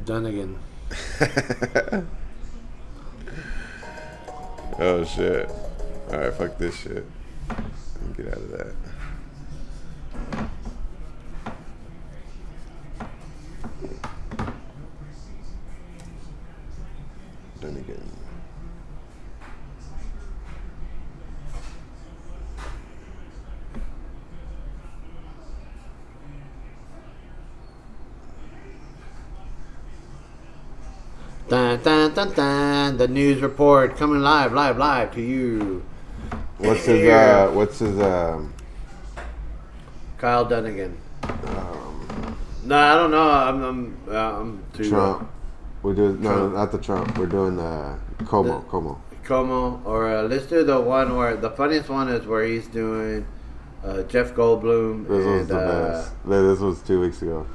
Dunnigan. Oh shit! All right, fuck this shit. Get out of that. Dunnigan. Dun, dun, dun, dun. The news report coming live to you. What's his Kyle Dunnigan. No, I don't know. I'm too Trump? We do Trump. not the Trump. We're doing Como. Como, or let's do the one where the funniest one is where he's doing Jeff Goldblum. This was the best. This was 2 weeks ago.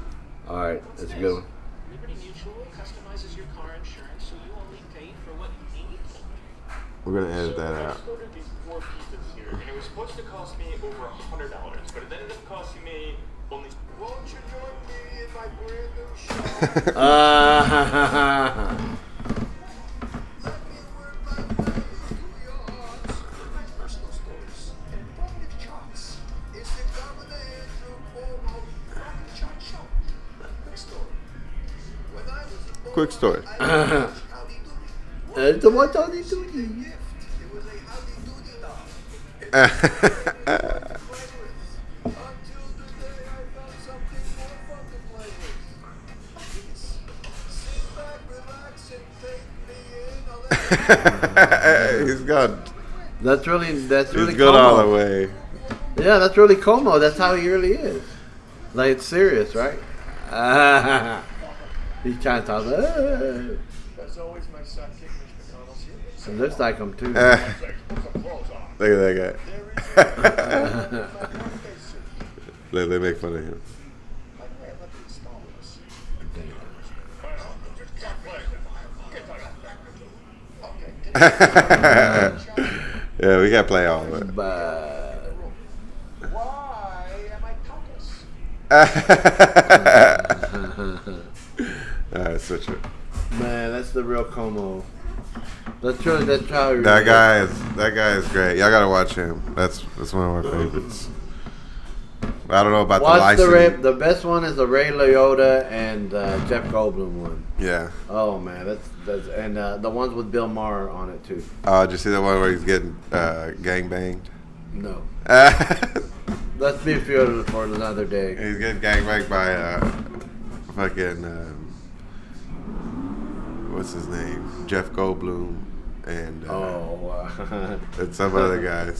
All right, that's a good one. Liberty Mutual customizes your car insurance so you only pay for what you need. We're gonna edit that I out. just ordered these 4 pizzas here, and it was supposed to cost me over $100, but it ended up costing me only. Won't you join me in my brand new shop? Let me work my way through your hearts. My personal stories and bucket charts. It's the Governor Andrew Cuomo Bucket Chart Show. Quick story. When I was a boy, Quick story. I was howdy doody. The what are they Gift. doing? It was a howdy doody doll. Until the day I found something more fun to play with. Yes. Sit back, relax, and take me in. He's gone. That's really He's Como. good all the way. Yeah, that's really Como. That's how he really is. Like it's serious, right? He's trying to talk. As always, my sidekick, Mitch McConnell. It looks like him too. Look at that guy. They make fun of him. Yeah, we gotta play all of it. But Why am I topless? All right, switch it. man, that's the real Como. That's how he really That guy is great. Y'all gotta watch him. That's one of my favorites. I don't know about Watch the licensing. the best one is the Ray Liotta and Jeff Goldblum one. Yeah. Oh man, that's and the ones with Bill Maher on it too. Did you see the one where he's getting gang banged? No, He's let's be fueled for another day. getting gang banged by fucking what's his name? Jeff Goldblum and and some other guy,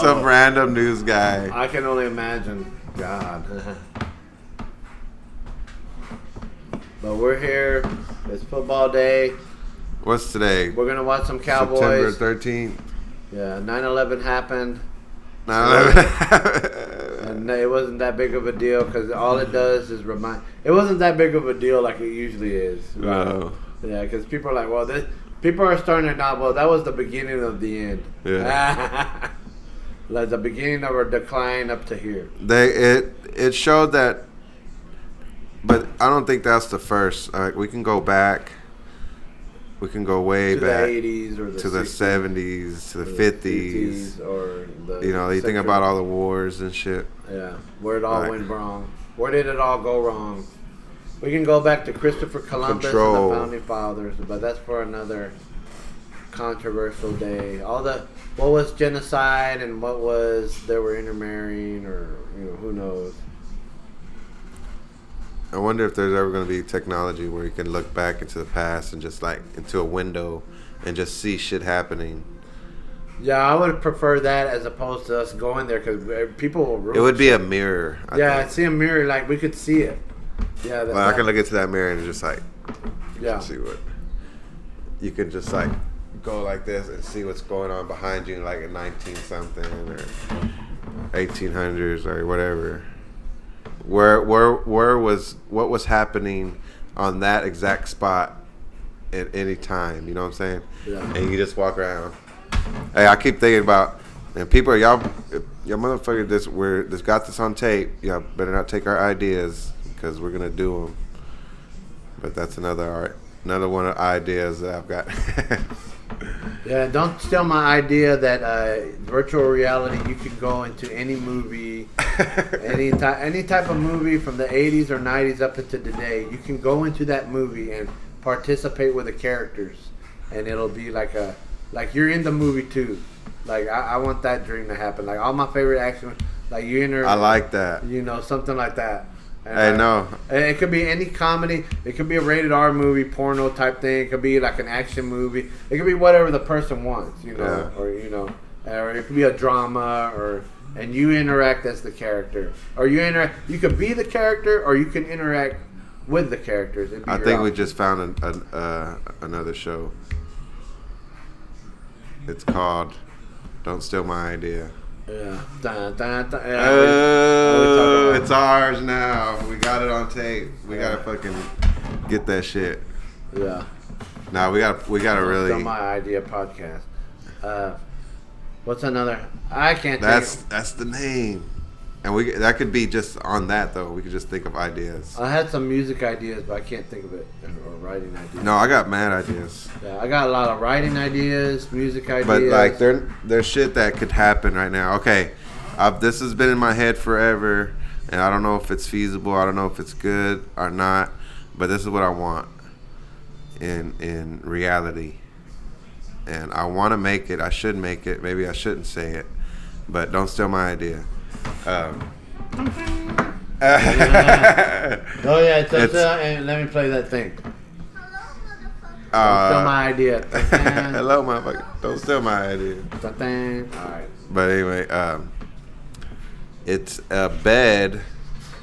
some random news guy. I can only imagine. God. But we're here. It's football day. What's today? We're gonna watch some Cowboys. September 13th. Yeah, 9/11 happened, 9/11. and it wasn't that big of a deal because all it does is remind. It wasn't that big of a deal like it usually is. No. Yeah, because people are like, well, people are starting to not. Well, that was the beginning of the end. Yeah. Like the beginning of our decline up to here. It showed that, but I don't think that's the first. We can go back. We can go way To back the 80s or the to the 60s, 70s, to the 50s. or the. You think about all the wars and shit. Yeah, where it all Like- went wrong. Where did it all go wrong? We can go back to Christopher Columbus Control. and the Founding Fathers, but that's for another controversial day. What was genocide and what was they were intermarrying, or who knows. I wonder if there's ever going to be technology where you can look back into the past and just like into a window and just see shit happening. Yeah, I would prefer that as opposed to us going there because people will ruin It would be a mirror. I think. see a mirror, like we could see it. Yeah, Like, I can look into that mirror and just like Yeah. see what you can just like go like this and see what's going on behind you, like in 19 something or 1800s or whatever. Where was what was happening on that exact spot at any time? You know what I'm saying? Yeah. And you just walk around. Hey, I keep thinking about, and people are y'all motherfuckers. This got this on tape. Y'all better not take our ideas because we're gonna do them. But that's another one of the ideas that I've got. Yeah, don't steal my idea that virtual reality, you can go into any movie, any type of movie from the 80s or 90s up into today. You can go into that movie and participate with the characters, and it'll be like you're in the movie too. Like I want that dream to happen. Like all my favorite action, like you enter. I like that. You know, something like that. Hey, no. And it could be any comedy. It could be a rated R movie, porno type thing. It could be like an action movie. It could be whatever the person wants, you know, Yeah. or or it could be a drama, and you interact as the character, or you could be the character, or you can interact with the characters. I think we just found another show. It's called "Don't Steal My Idea." Yeah. Dun, dun, dun. Yeah, It's ours now. We got it on tape. We gotta fucking get that shit. Yeah. Nah, we gotta really. Still my idea podcast. What's another? I can't. That's the name, and that could be just on that though. We could just think of ideas. I had some music ideas, but I can't think of it, or writing ideas. No, I got mad ideas. Yeah, I got a lot of writing ideas, music ideas. But like there's shit that could happen right now. Okay, this has been in my head forever, and I don't know if it's feasible. I don't know if it's good or not. But this is what I want in reality, and I want to make it. I should make it. Maybe I shouldn't say it, but don't steal my idea. Oh yeah, and let me play that thing. Don't steal my idea. Hello, motherfucker. Don't steal my idea. All right. But anyway, it's a bed.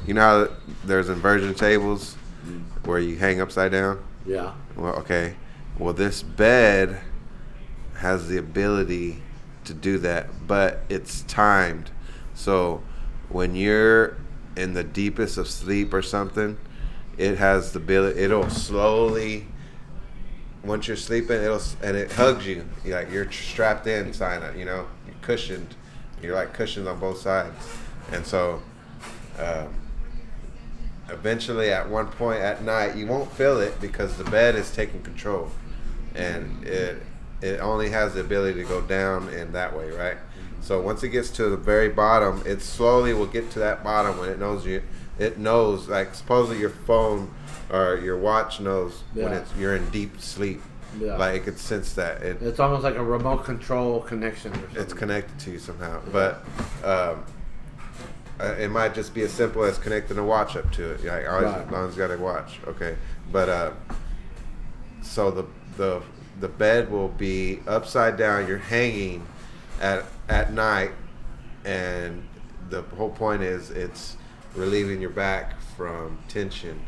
You know how there's inversion tables where you hang upside down? Yeah. Well, okay. Well, this bed has the ability to do that, but it's timed. So when you're in the deepest of sleep or something, it has the ability. It'll slowly. Once you're sleeping, it hugs you. You're strapped in, you're cushioned. You're like cushioned on both sides, and so eventually, at one point at night, you won't feel it because the bed is taking control, and it only has the ability to go down in that way, right? So once it gets to the very bottom, it slowly will get to that bottom when it knows you. It knows, like supposedly your phone or your watch knows when you're in deep sleep. Yeah. Like it could sense that. It's almost like a remote control connection or something. It's connected to you somehow. Yeah. But it might just be as simple as connecting a watch up to it. Like always, as long as you got a watch. Okay. But so the bed will be upside down. You're hanging at night, and the whole point is it's relieving your back from tension,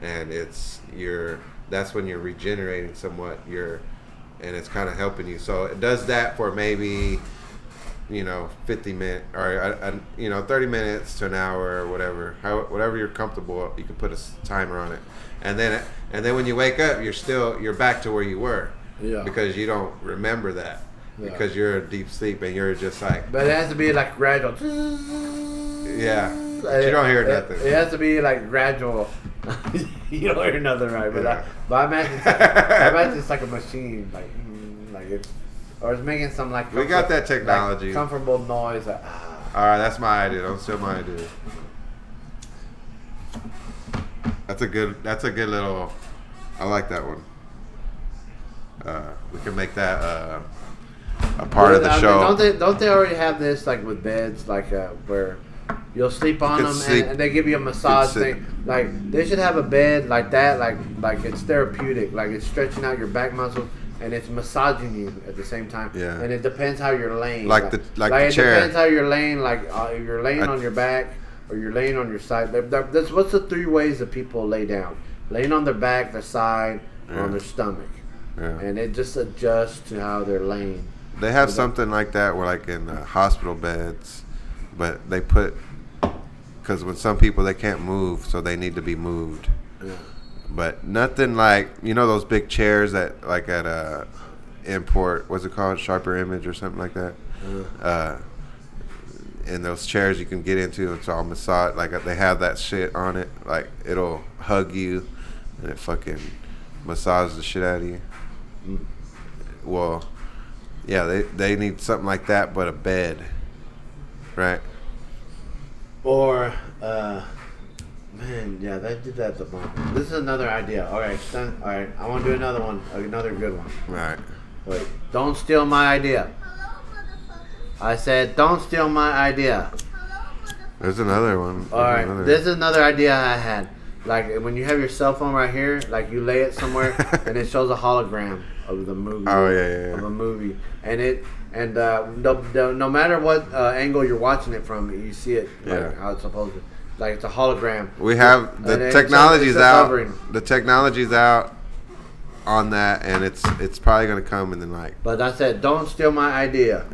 and that's when you're regenerating somewhat. And it's kind of helping you. So it does that for maybe 50 minutes or 30 minutes to an hour or whatever you're comfortable. You can put a timer on it, and then when you wake up, you're back to where you were. Yeah. Because you don't remember that. Yeah. Because you're in deep sleep and you're just like. But it has to be like gradual. Yeah. But you don't hear nothing. It has to be like gradual. You don't hear nothing, right? But I imagine it's like a machine, or it's making some like. We got that technology. Like comfortable noise. All right, that's my idea. Don't steal my idea. That's a good little. I like that one. We can make that a part of the show. Don't they already have this like with beds, like where you'll sleep on them and they give you a massage thing? Like they should have a bed like that, like it's therapeutic, like it's stretching out your back muscles, and it's massaging you at the same time. Yeah. And it depends how you're laying. Like the it chair. depends how you're laying. Like if you're laying on your back or you're laying on your side. That's what's the 3 ways that people lay down: laying on their back, their side, or on their stomach. Yeah. And it just adjusts to how they're laying. They have something like that where, like in hospital beds, but they put, because when some people they can't move, so they need to be moved. Yeah. But nothing like, you know, those big chairs that like at import, what's it called, Sharper Image or something like that. And those chairs you can get into, it's all massage. Like they have that shit on it. Like it'll hug you, and it fucking massages the shit out of you. Well, yeah, they need something like that, but a bed, right? Or, man, yeah, they did that at the moment. This is another idea. All right, I want to do another one, another good one. Right. Wait, don't steal my idea. I said, don't steal my idea. There's another one. All right, this is another idea I had. Like when you have your cell phone right here, like you lay it somewhere, and it shows a hologram of the movie. Oh yeah. Of a movie, and no matter what angle you're watching it from, you see it like how it's supposed to. Like it's a hologram. We have the technology's out. The technology's out on that, and it's probably gonna come in the night. But I said, don't steal my idea.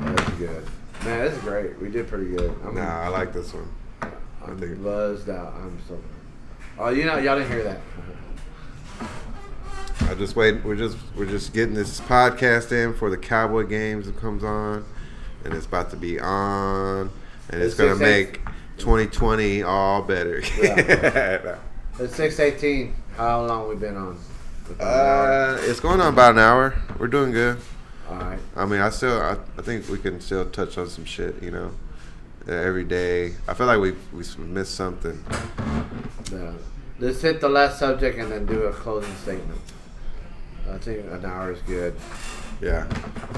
That's good. Man, this is great. We did pretty good. I like this one. I'm buzzed out. I'm so. Oh, y'all didn't hear that. I just wait. We're just getting this podcast in for the Cowboy games that comes on, and it's about to be on, and it's gonna make 2020 all better. Yeah. It's 6:18. How long we been on? It's going on about an hour. We're doing good. All right. I mean, I think we can still touch on some shit, you know, every day. I feel like we missed something. Yeah. Let's hit the last subject and then do a closing statement. I think an hour is good. Yeah,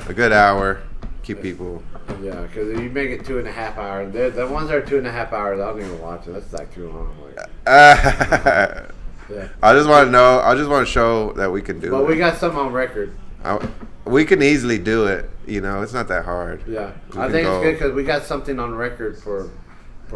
a good hour. Keep people. Yeah, because if you make it 2.5 hours, the ones that are 2.5 hours, I don't even watch it. That's like too long. Yeah. I just want to know. I just want to show that we can do it. But we got something on record. We can easily do it. You know, it's not that hard. Yeah, I think it's good because we got something on record for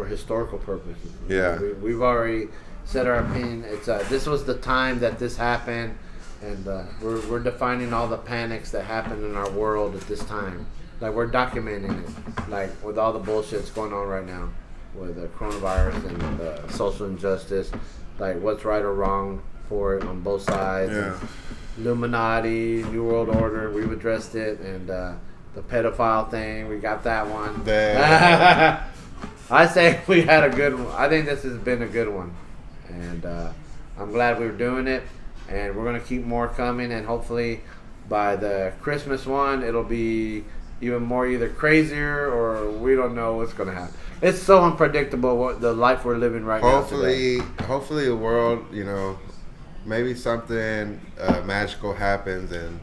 historical purposes. Yeah, we've already said our opinion. It's this was the time that this happened, and we're defining all the panics that happened in our world at this time. Like we're documenting it, like with all the bullshit that's going on right now, with the coronavirus and social injustice, like what's right or wrong for it on both sides. Yeah. Illuminati, New World Order, we've addressed it, and the pedophile thing, we got that one. I say we had a good one. I think this has been a good one, and I'm glad we were doing it, and we're gonna keep more coming, and hopefully by the Christmas one, it'll be even more either crazier or we don't know what's gonna happen. It's so unpredictable what the life we're living right now. Hopefully the world, you know, maybe something magical happens and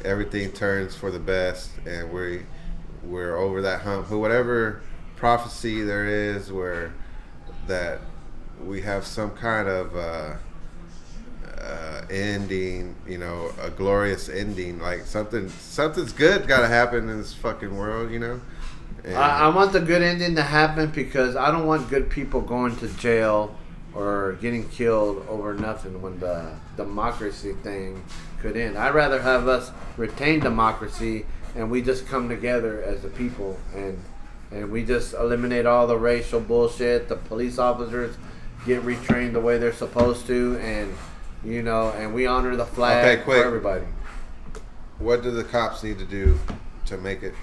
everything turns for the best, and we're over that hump. Whatever prophecy there is, where that we have some kind of ending, you know, a glorious ending. Like something's good got to happen in this fucking world, you know. And I want the good ending to happen because I don't want good people going to jail or getting killed over nothing when the democracy thing could end. I'd rather have us retain democracy and we just come together as a people and we just eliminate all the racial bullshit. The police officers get retrained the way they're supposed to, and you know, and we honor the flag for everybody. What do the cops need to do to make it?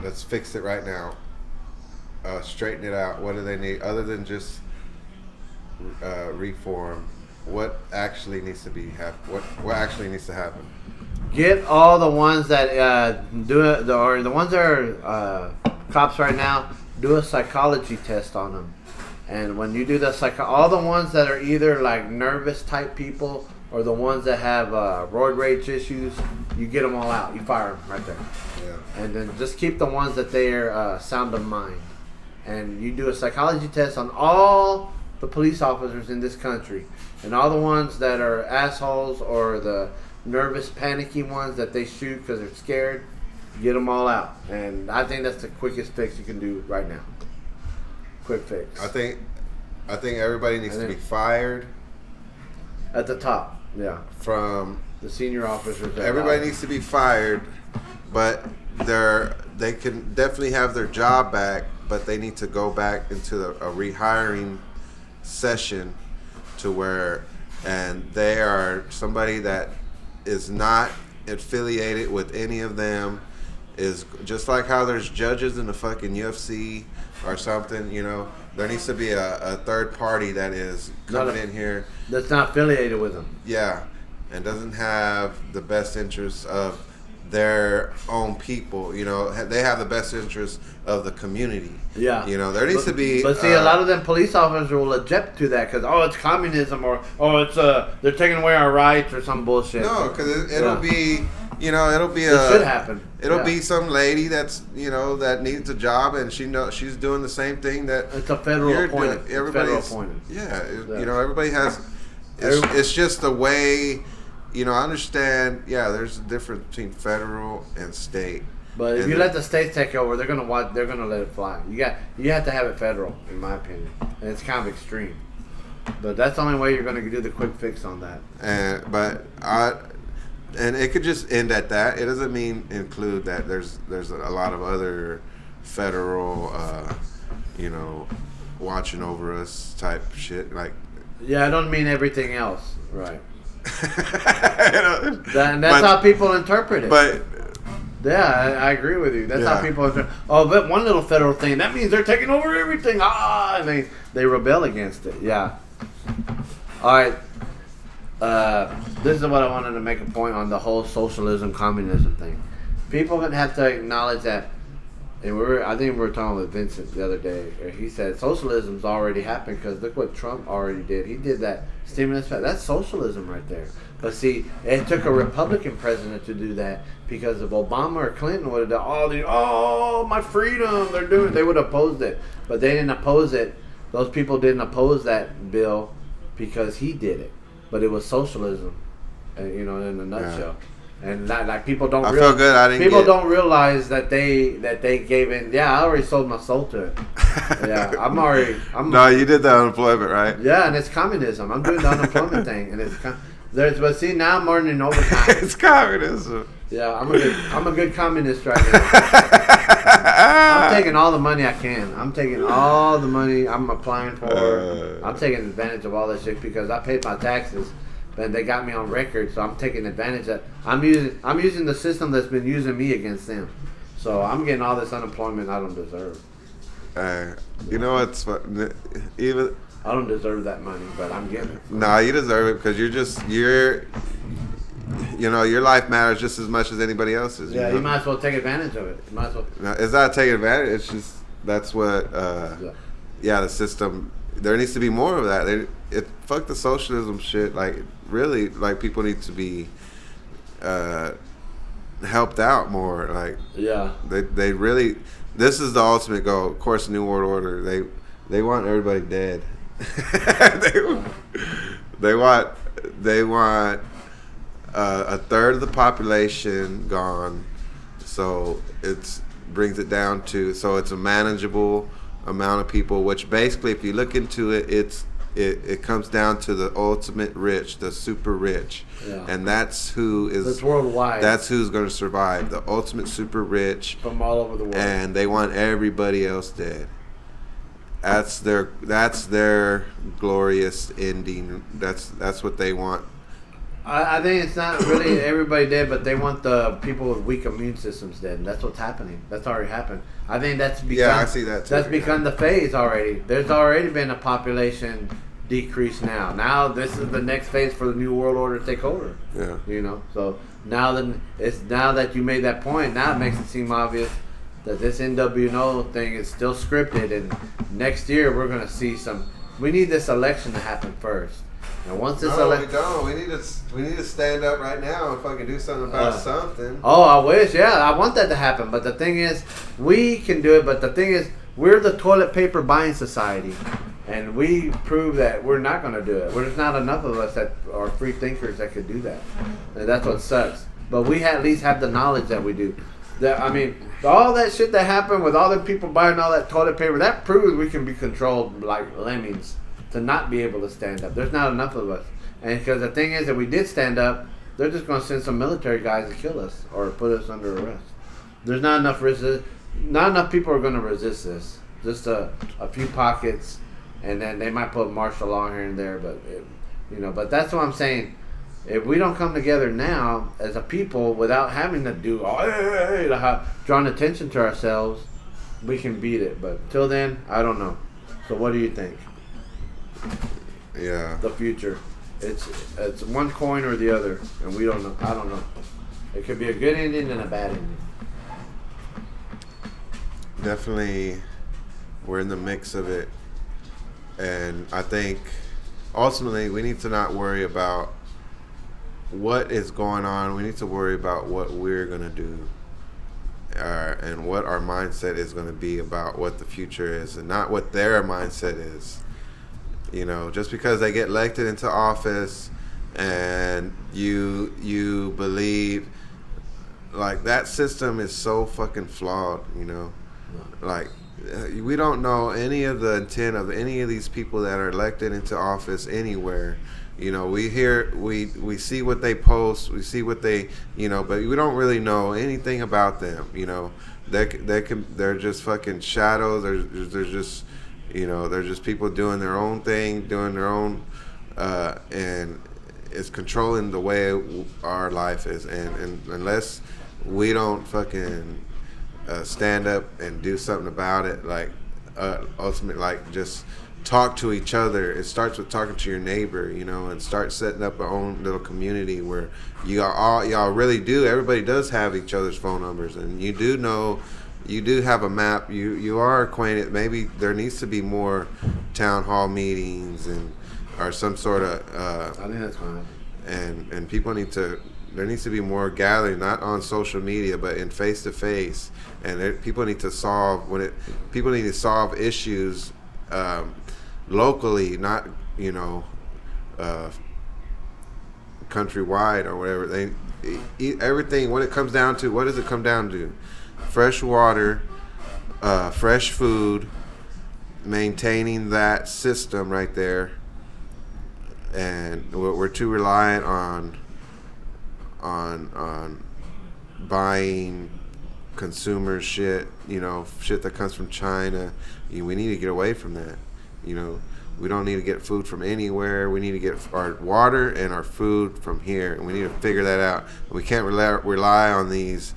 Let's fix it right now. Straighten it out. What do they need other than just reform? What actually needs to be What actually needs to happen? Get all the ones that or the ones that are cops right now. Do a psychology test on them, and when you do the all the ones that are either like nervous type people or the ones that have roid rage issues, you get them all out. You fire them right there. Yeah. And then just keep the ones that they're sound of mind. and you do a psychology test on all the police officers in this country, and all the ones that are assholes or the nervous, panicky ones that they shoot because they're scared, get them all out. And I think that's the quickest fix you can do right now. Quick fix. I think everybody needs to be fired. At the top, yeah. From the senior officers. Everybody needs to be fired, but they can definitely have their job back, but they need to go back into a rehiring session to where, and they are somebody that is not affiliated with any of them, is just like how there's judges in the fucking UFC or something, you know. There needs to be a third party that is coming in here that's not affiliated with them. Yeah, and doesn't have the best interests of their own people. You know, they have the best interests of the community. Yeah. You know, there needs to be. But see, a lot of them police officers will object to that because it's communism or it's they're taking away our rights or some bullshit. No, because it'll be. You know, it'll be it should happen. It'll be some lady that's that needs a job and she's doing the same thing that it's a federal appointment. Everybody's yeah. You know, everybody has. It's just the way. You know, I understand. Yeah, there's a difference between federal and state. But if you let the states take over, they're gonna let it fly. You have to have it federal, in my opinion, and it's kind of extreme. But that's the only way you're gonna do the quick fix on that. And it could just end at that. It doesn't include that there's a lot of other federal, watching over us type shit. Like, yeah, I don't mean everything else, right? That's how people interpret it. But yeah, I agree with you. That's how people interpret. Oh, but one little federal thing that means they're taking over everything. And they rebel against it. Yeah. All right. This is what I wanted to make a point on the whole socialism, communism thing. People have to acknowledge that, and I think we were talking with Vincent the other day. He said socialism's already happened because look what Trump already did. He did that stimulus. That's socialism right there. But see, it took a Republican president to do that because if Obama or Clinton would have done all my freedom, they would have opposed it. But they didn't oppose it. Those people didn't oppose that bill because he did it. But it was socialism, in a nutshell, and like people don't. I feel good. I didn't. People don't realize that they gave in. Yeah, I already sold my soul to it. Yeah, No, you did the unemployment, right? Yeah, and it's communism. I'm doing the unemployment thing, and it's but see now I'm earning overtime. It's communism. Yeah, I'm a good communist right now. I'm taking all the money I can. I'm taking all the money I'm applying for. I'm taking advantage of all this shit because I paid my taxes, and they got me on record. So I'm taking advantage of. I'm using the system that's been using me against them. So I'm getting all this unemployment I don't deserve. You know what's even. I don't deserve that money, but I'm getting it. Nah, you deserve it because your life matters just as much as anybody else's. Yeah, you might as well take advantage of it. You might as well. No, it's not taking advantage. It's just that's what. The system. There needs to be more of that. Fuck the socialism shit. Like really, like people need to be helped out more. Like they really. This is the ultimate goal. Of course, New World Order. They want everybody dead. they want a third of the population gone, so it brings it down to it's a manageable amount of people. Which basically, if you look into it, it comes down to the ultimate rich, the super rich, and that's worldwide. That's who's going to survive. The ultimate super rich from all over the world, and they want everybody else dead. That's their glorious ending. That's what they want. I think it's not really everybody dead, but they want the people with weak immune systems dead. And that's what's happening. That's already happened. I think that's become. Yeah, I see that too. That's become the phase already. There's already been a population decrease now. Now this is the next phase for the New World Order to take over. Yeah. So now that you made that point, now it makes it seem obvious that this NWO thing is still scripted, and next year we're gonna see some. We need this election to happen first, and once this election, we don't. We need to stand up right now and fucking do something about something. Oh, I wish. Yeah, I want that to happen. But the thing is, we can do it. But the thing is, we're the toilet paper buying society, and we prove that we're not going to do it. There's not enough of us that are free thinkers that could do that, and that's what sucks. But we at least have the knowledge that we do. All that shit that happened with all the people buying all that toilet paper, that proves we can be controlled like lemmings to not be able to stand up. There's not enough of us. And because the thing is, if we did stand up, they're just going to send some military guys to kill us or put us under arrest. There's not enough not enough people are going to resist this. Just a few pockets, and then they might put martial law here and there. But that's what I'm saying. If we don't come together now as a people without having to do drawing attention to ourselves, we can beat it. But till then, I don't know. So what do you think? Yeah. The future. It's one coin or the other, and we don't know. I don't know. It could be a good ending and a bad ending. Definitely, we're in the mix of it, and I think ultimately we need to not worry about what is going on. We need to worry about what we're gonna do, and what our mindset is gonna be about what the future is, and not what their mindset is. Just because they get elected into office, and you believe like that system is so fucking flawed. Like we don't know any of the intent of any of these people that are elected into office anywhere. We hear, we see what they post, we see what they, but we don't really know anything about them. They're just fucking shadows. They're just, they're just people doing their own thing, doing their own, and it's controlling the way our life is. And unless we don't fucking stand up and do something about it, like ultimately, like just talk to each other. It starts with talking to your neighbor, and start setting up our own little community where y'all really do. Everybody does have each other's phone numbers, and you do have a map. You are acquainted. Maybe there needs to be more town hall meetings or some sort of. I think that's fine. And people there needs to be more gathering, not on social media, but in face to face. And people need to solve issues locally, not countrywide or whatever. They everything. What it comes down to, what does it come down to? Fresh water, fresh food, maintaining that system right there. And we're too reliant on buying consumer shit, shit that comes from China. We need to get away from that. We don't need to get food from anywhere. We need to get our water and our food from here, and we need to figure that out. We can't rely on these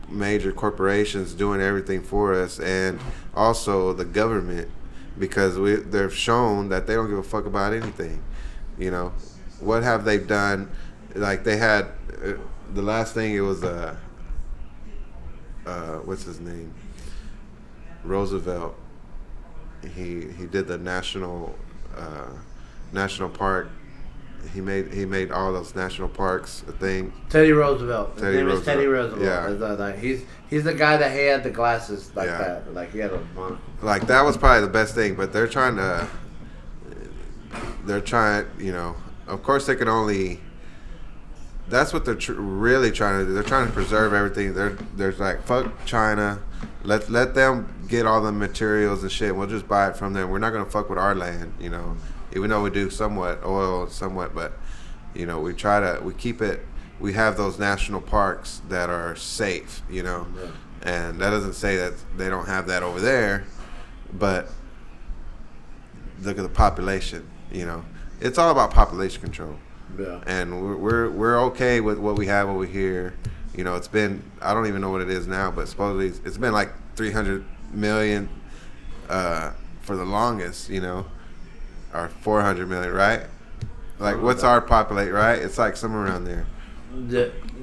major corporations doing everything for us, and also the government, because they've shown that they don't give a fuck about anything. What have they done? Like they had the last thing, it was what's his name, Roosevelt. He did the national park. He made all those national parks a thing. Teddy Roosevelt. His name is Teddy Roosevelt. Yeah. He's the guy that had the glasses like that. Like he had a monocle. Like that was probably the best thing, but they're trying, of course they can only. That's what they're really trying to do. They're trying to preserve everything. They're like, fuck China. Let them get all the materials and shit. We'll just buy it from them. We're not gonna fuck with our land, Even though we do somewhat oil, but we keep it. We have those national parks that are safe, Yeah. And that doesn't say that they don't have that over there, but look at the population. It's all about population control. Yeah. And we're okay with what we have over here. It's been, I don't even know what it is now, but supposedly it's been like 300 million for the longest, or 400 million, right? Like what's our population, right? It's like somewhere around there.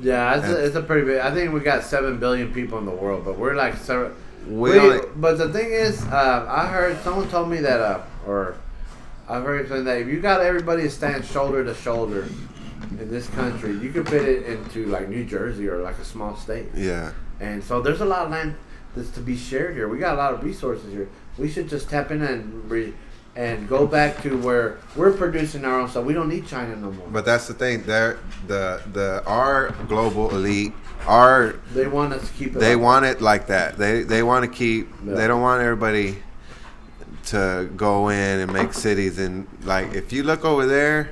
Yeah, it's a pretty big. I think we got 7 billion people in the world, but we're like but the thing is, I heard someone told me that, I've heard something that if you got everybody to stand shoulder to shoulder in this country, you could fit it into like New Jersey or like a small state. Yeah. And so there's a lot of land. that's to be shared here. We got a lot of resources here. We should just tap in and go back to where we're producing our own stuff. We don't need China no more. But that's the thing. Our global elite, they want us to keep it. They up. want it like that. They want to keep. Yeah. They don't want everybody to go in and make cities. And like, if you look over there,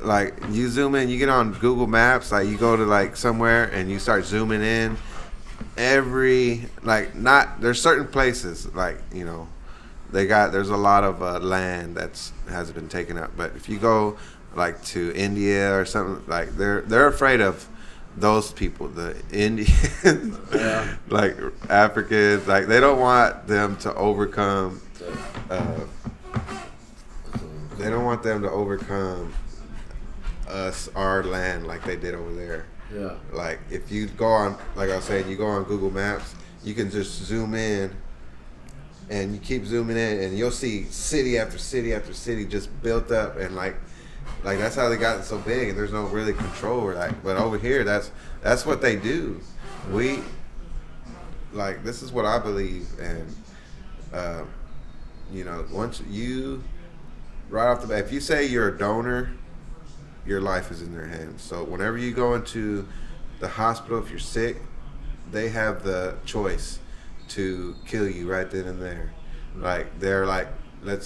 like you zoom in, you get on Google Maps, like you go to like somewhere and you start zooming in. There's certain places like, you know, there's a lot of land has been taken up. But if you go like to India or something, like they're afraid of those people, the Indians, yeah. like Africans, like they don't want them to overcome. They don't want them to overcome our land like they did over there. Yeah. Like if you go on, like I was saying, you go on Google Maps, you can just zoom in, and you keep zooming in, and you'll see city after city after city just built up, and like that's how they got so big, and there's no really control. But over here, that's what they do. This is what I believe, and you know, once you right off the bat, if you say you're a donor, your life is in their hands. So whenever you go into the hospital, if you're sick, they have the choice to kill you right then and there. Like they're like, I'm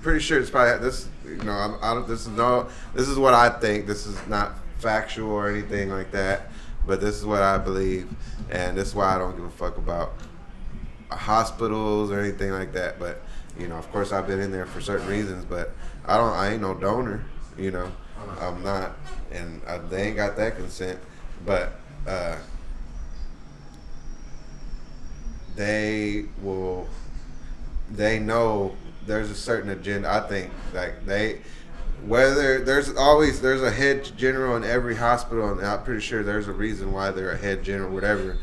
pretty sure it's probably this. You know, this is what I think. This is not factual or anything like that, but this is what I believe, and this is why I don't give a fuck about hospitals or anything like that. But you know, of course, I've been in there for certain reasons, but I ain't no donor. You know, I'm not, and they ain't got that consent. But they know there's a certain agenda. I think there's a head general in every hospital, and I'm pretty sure there's a reason why they're a head general, whatever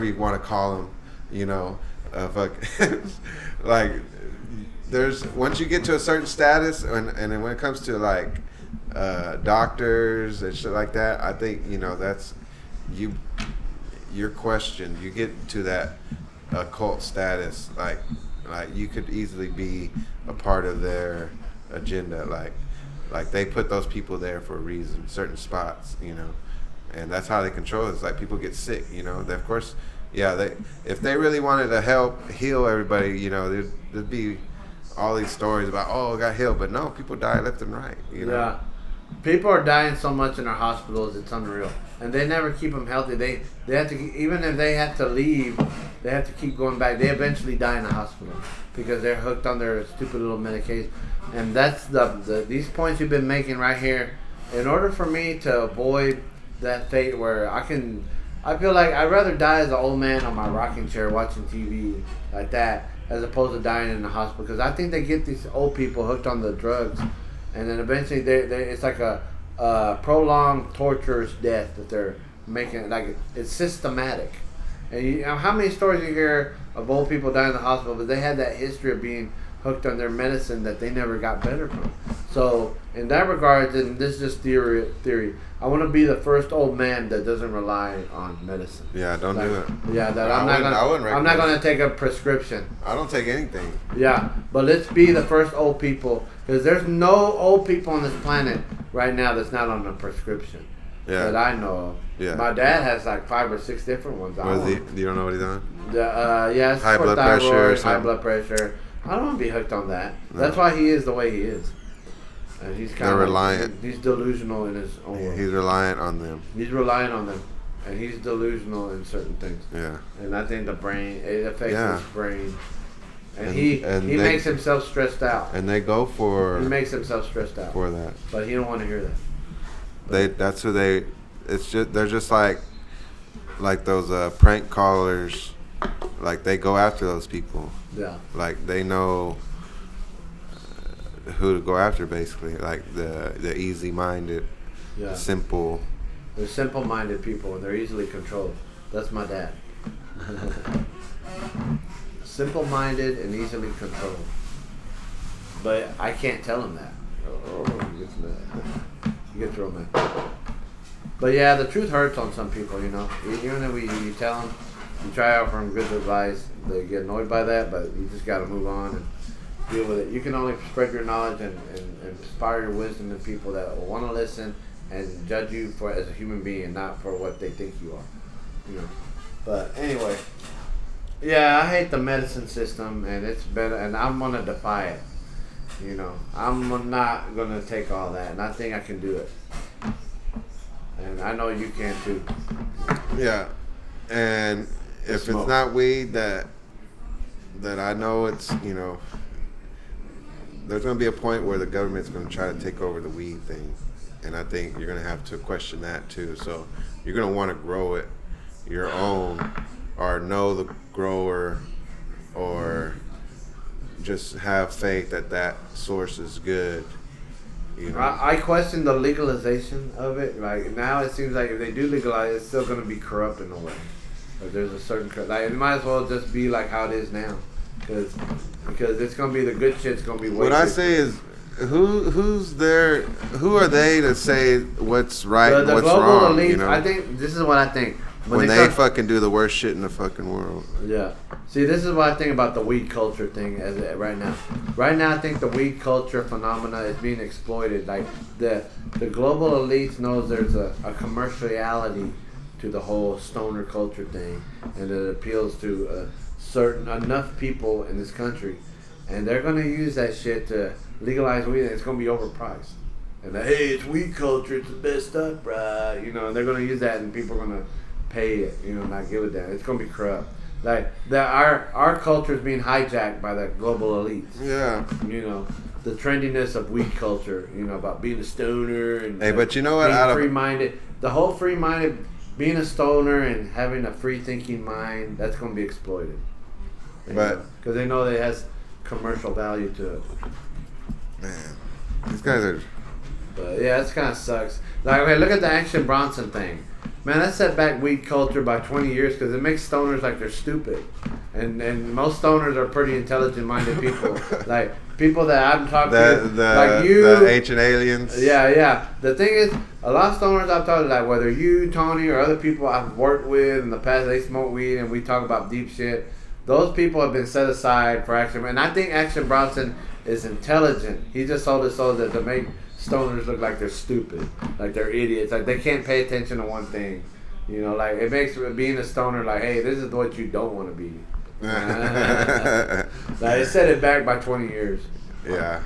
you want to call them. You know, like there's once you get to a certain status, and then when it comes to like doctors and shit like that, I think, you know, that's you're questioned. You get to that occult status, like you could easily be a part of their agenda. Like they put those people there for a reason, certain spots, you know, and that's how they control it. It's like people get sick, you know. Of course, yeah. If they really wanted to help heal everybody, you know, there'd be all these stories about, oh, I got healed, but no, people die left and right, you know. Yeah, people are dying so much in our hospitals, it's unreal, and they never keep them healthy. They have to, even if they have to leave, they have to keep going back. They eventually die in the hospital because they're hooked on their stupid little medication. And that's these points you've been making right here. In order for me to avoid that fate where I feel like I'd rather die as an old man on my rocking chair watching TV like that, as opposed to dying in the hospital. Because I think they get these old people hooked on the drugs, and then eventually it's like a prolonged, torturous death that they're making. Like it's systematic. And you know, how many stories you hear of old people dying in the hospital, but they had that history of being hooked on their medicine that they never got better from. So in that regard, then this is just theory. I want to be the first old man that doesn't rely on medicine. Yeah, don't do it. Yeah, that I'm not gonna take a prescription. I don't take anything. Yeah, but let's be the first old people, because there's no old people on this planet right now that's not on a prescription. Yeah. That I know of. Yeah. My dad has like 5 or 6 different ones. What is he? You don't know what he's on? Yeah, it's high for blood thyroid, pressure or high something? blood pressure. I don't want to be hooked on that. No. That's why he is the way he is. And he's kind They're of reliant. He's delusional in his own world. He's reliant on them. He's relying on them, and he's delusional in certain things. Yeah. And I think it affects his brain, and And he they- makes himself stressed out. And they go He makes himself stressed out for that. but he don't want to hear that. That's who they. It's just they're just like those prank callers. Like they go after those people. Yeah. Like they know who to go after, basically. Like the easy-minded, Yeah. simple. They're simple-minded people, and they're easily controlled. That's my dad. Simple-minded and easily controlled. But I can't tell him that. Oh, you get to that. You get to romance. But yeah, the truth hurts on some people, you know. Even if you tell them, you try to offer them good advice, they get annoyed by that, but you just got to move on and deal with it. You can only spread your knowledge and inspire your wisdom to people that will want to listen and judge you for as a human being, not for what they think you are. You know. But anyway, yeah, I hate the medicine system, and it's better, and I'm gonna defy it. You know, I'm not gonna take all that, and I think I can do it, and I know you can too. Yeah, and if Smoke. it's not weed, that I know it's, you know, there's gonna be a point where the government's gonna try to take over the weed thing, and I think you're gonna have to question that too. So you're gonna want to grow it your own, or know the grower, or just have faith that that source is good. You know? I question the legalization of it. Like now, it seems like if they do legalize, it's still going to be corrupt in a way. Like there's a certain like it might as well just be like how it is now, because it's going to be the good shit's going to be. What I say is, who's there? Who are they to say what's right and the what's global wrong? elite. You know? I think this is what I think. When they fucking do the worst shit in the fucking world. Yeah. See, this is what I think about the weed culture thing right now. Right now, I think the weed culture phenomena is being exploited. Like the global elites knows there's a commerciality to the whole stoner culture thing, and it appeals to certain enough people in this country, and they're gonna use that shit to legalize weed, and it's gonna be overpriced. And hey, it's weed culture, it's the best stuff, bruh. You know, and they're gonna use that, and people are gonna pay it, you know, not give it down. It's gonna be corrupt. Like our culture is being hijacked by the global elites. Yeah. You know, the trendiness of weed culture. You know, about being a stoner and Hey, but you know what? being free-minded. The whole free-minded, being a stoner and having a free-thinking mind, that's gonna be exploited. But because they know that it has commercial value to it. man, these guys are. But yeah, it kind of sucks. Like, okay, look at the Action Bronson thing. Man, that set back weed culture by 20 years because it makes stoners like they're stupid. And most stoners are pretty intelligent-minded people. Like, people that I've talked to, like you. The ancient aliens. Yeah. The thing is, a lot of stoners I've talked to, like whether you, Tony, or other people I've worked with in the past, they smoke weed and we talk about deep shit. Those people have been set aside for Action. And I think Action Bronson is intelligent. He just sold his soul to make stoners look like they're stupid, like they're idiots, like they can't pay attention to one thing. You know, like it makes being a stoner like, hey, this is what you don't want to be. Like it set it back by 20 years. Yeah.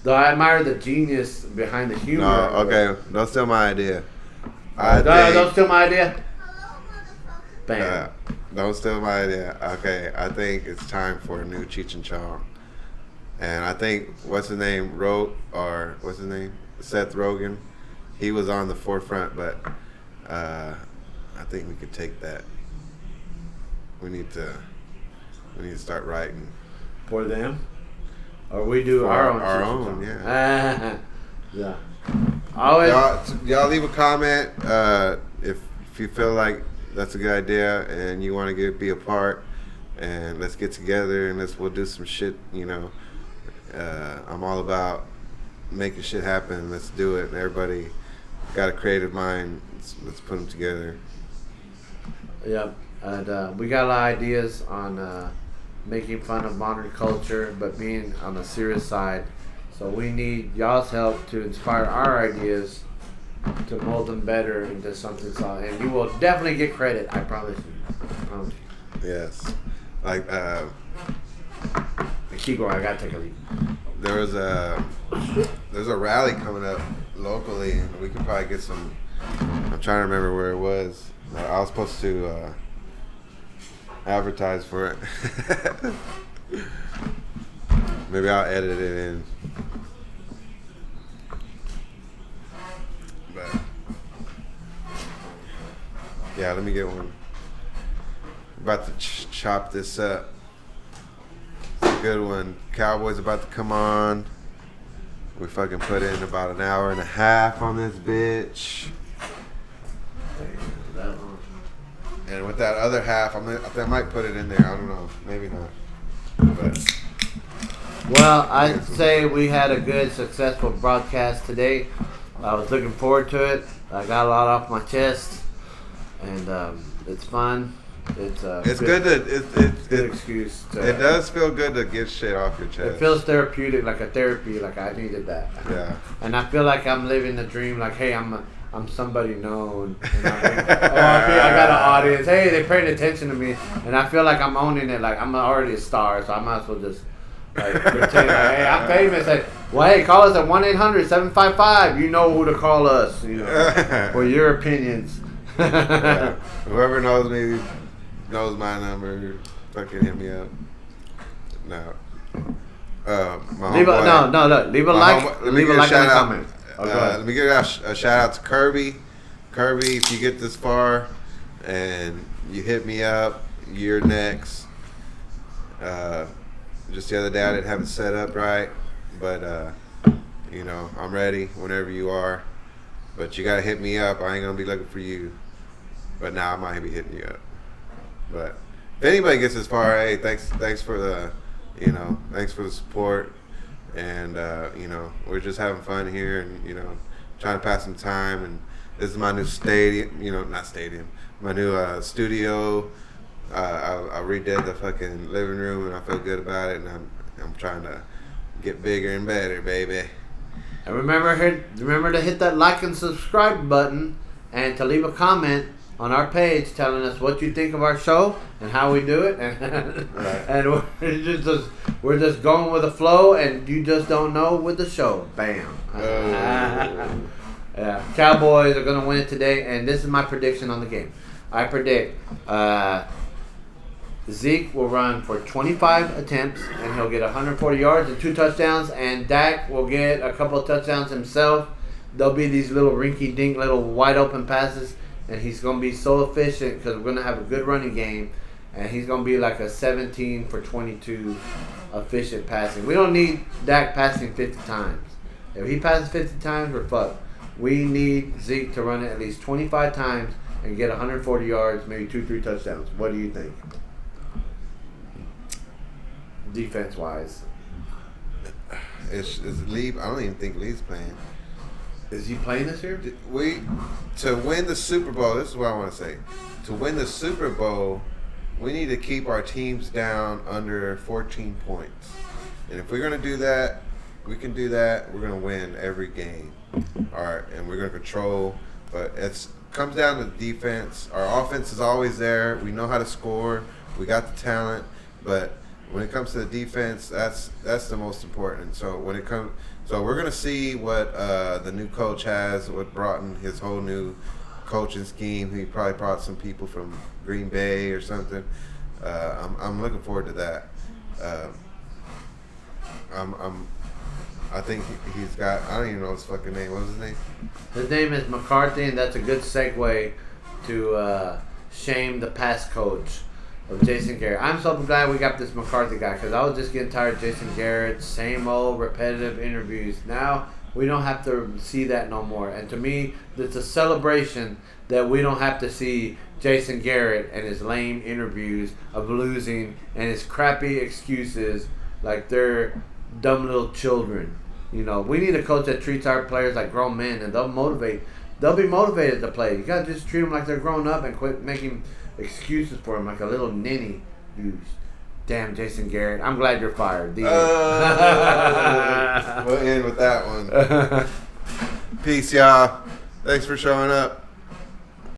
Though I admire the genius behind the humor. No, okay, don't steal my idea. Don't steal my idea. Bam. Don't steal my idea. Okay, I think it's time for a new Cheech and Chong. And I think, what's his name, Seth Rogen, he was on the forefront, but I think we could take that. We need to start writing. For them? Or we do our own. Our own, yeah. Yeah. Always. Y'all leave a comment if you feel like that's a good idea and you want to be a part, and let's get together and we'll do some shit, you know. I'm all about making shit happen. Let's do it. Everybody got a creative mind. Let's put them together. Yep. And we got a lot of ideas on making fun of modern culture, but being on the serious side. So we need y'all's help to inspire our ideas to mold them better into something solid. And you will definitely get credit. I promise you. Yes. Like, keep going. I gotta take a leak. there's a rally coming up locally, and we could probably get some. I'm trying to remember where it was. I was supposed to advertise for it. Maybe I'll edit it in. But yeah, let me get one. About to chop this up. It's a good one. Cowboy's about to come on. We fucking put in about an hour and a half on this bitch. And with that other half, I might put it in there. I don't know. Maybe not. But well, I'd say we had a good, successful broadcast today. I was looking forward to it. I got a lot off my chest, and it's fun. It's good to good excuse. It does feel good to get shit off your chest. It feels therapeutic, like a therapy. Like I needed that. Yeah. And I feel like I'm living the dream. Like, hey, I'm somebody known. And I got an audience. Hey, they're paying attention to me, and I feel like I'm owning it. Like I'm already a star, so I might as well just like pretend. Like, hey, I'm famous. Like, well, hey, call us at 1-800-755. You know who to call us. You know, for your opinions. Yeah. Whoever knows me knows my number. Fucking hit me up. No. Leave a like. Leave a like and a comment. Let me give a shout out to Kirby. Kirby, if you get this far and you hit me up, you're next. Just the other day I didn't have it set up right, but you know, I'm ready whenever you are. But you gotta hit me up. I ain't gonna be looking for you. But now I might be hitting you up. But if anybody gets this far, hey, thanks for the, thanks for the support. And, we're just having fun here and, trying to pass some time. And this is my new my new studio. I redid the fucking living room and I feel good about it. And I'm trying to get bigger and better, baby. And remember to hit that like and subscribe button and to leave a comment on our page telling us what you think of our show and how we do it, and we're just going with the flow, and you just don't know with the show. Bam. Yeah, Cowboys are gonna win it today, and this is my prediction on the game. I predict Zeke will run for 25 attempts, and he'll get 140 yards and 2 touchdowns, and Dak will get a couple of touchdowns himself. There'll be these little rinky-dink, little wide-open passes. And he's going to be so efficient because we're going to have a good running game. And he's going to be like a 17 for 22 efficient passing. We don't need Dak passing 50 times. If he passes 50 times, we're fucked. We need Zeke to run it at least 25 times and get 140 yards, maybe 2-3 touchdowns. What do you think? Defense-wise. Is Lee? I don't even think Lee's playing. Is he playing this year? To win the Super Bowl, this is what I want to say. To win the Super Bowl, we need to keep our teams down under 14 points. And if we're going to do that, we can do that. We're going to win every game. All right, and we're going to control. But it comes down to defense. Our offense is always there. We know how to score. We got the talent. But when it comes to the defense, that's the most important. So we're going to see what the new coach has, what brought in his whole new coaching scheme. He probably brought some people from Green Bay or something. I'm looking forward to that. I think he's got, I don't even know his fucking name. What was his name? His name is McCarthy, and that's a good segue to shame the past coach of Jason Garrett. I'm so glad we got this McCarthy guy because I was just getting tired of Jason Garrett, same old repetitive interviews. Now we don't have to see that no more. And to me, it's a celebration that we don't have to see Jason Garrett and his lame interviews of losing and his crappy excuses like they're dumb little children. We need a coach that treats our players like grown men, and they'll be motivated to play. You gotta just treat them like they're grown up and quit making excuses for him like a little ninny. You damn Jason Garrett. I'm glad you're fired. We'll end with that one. Peace, y'all. Thanks for showing up.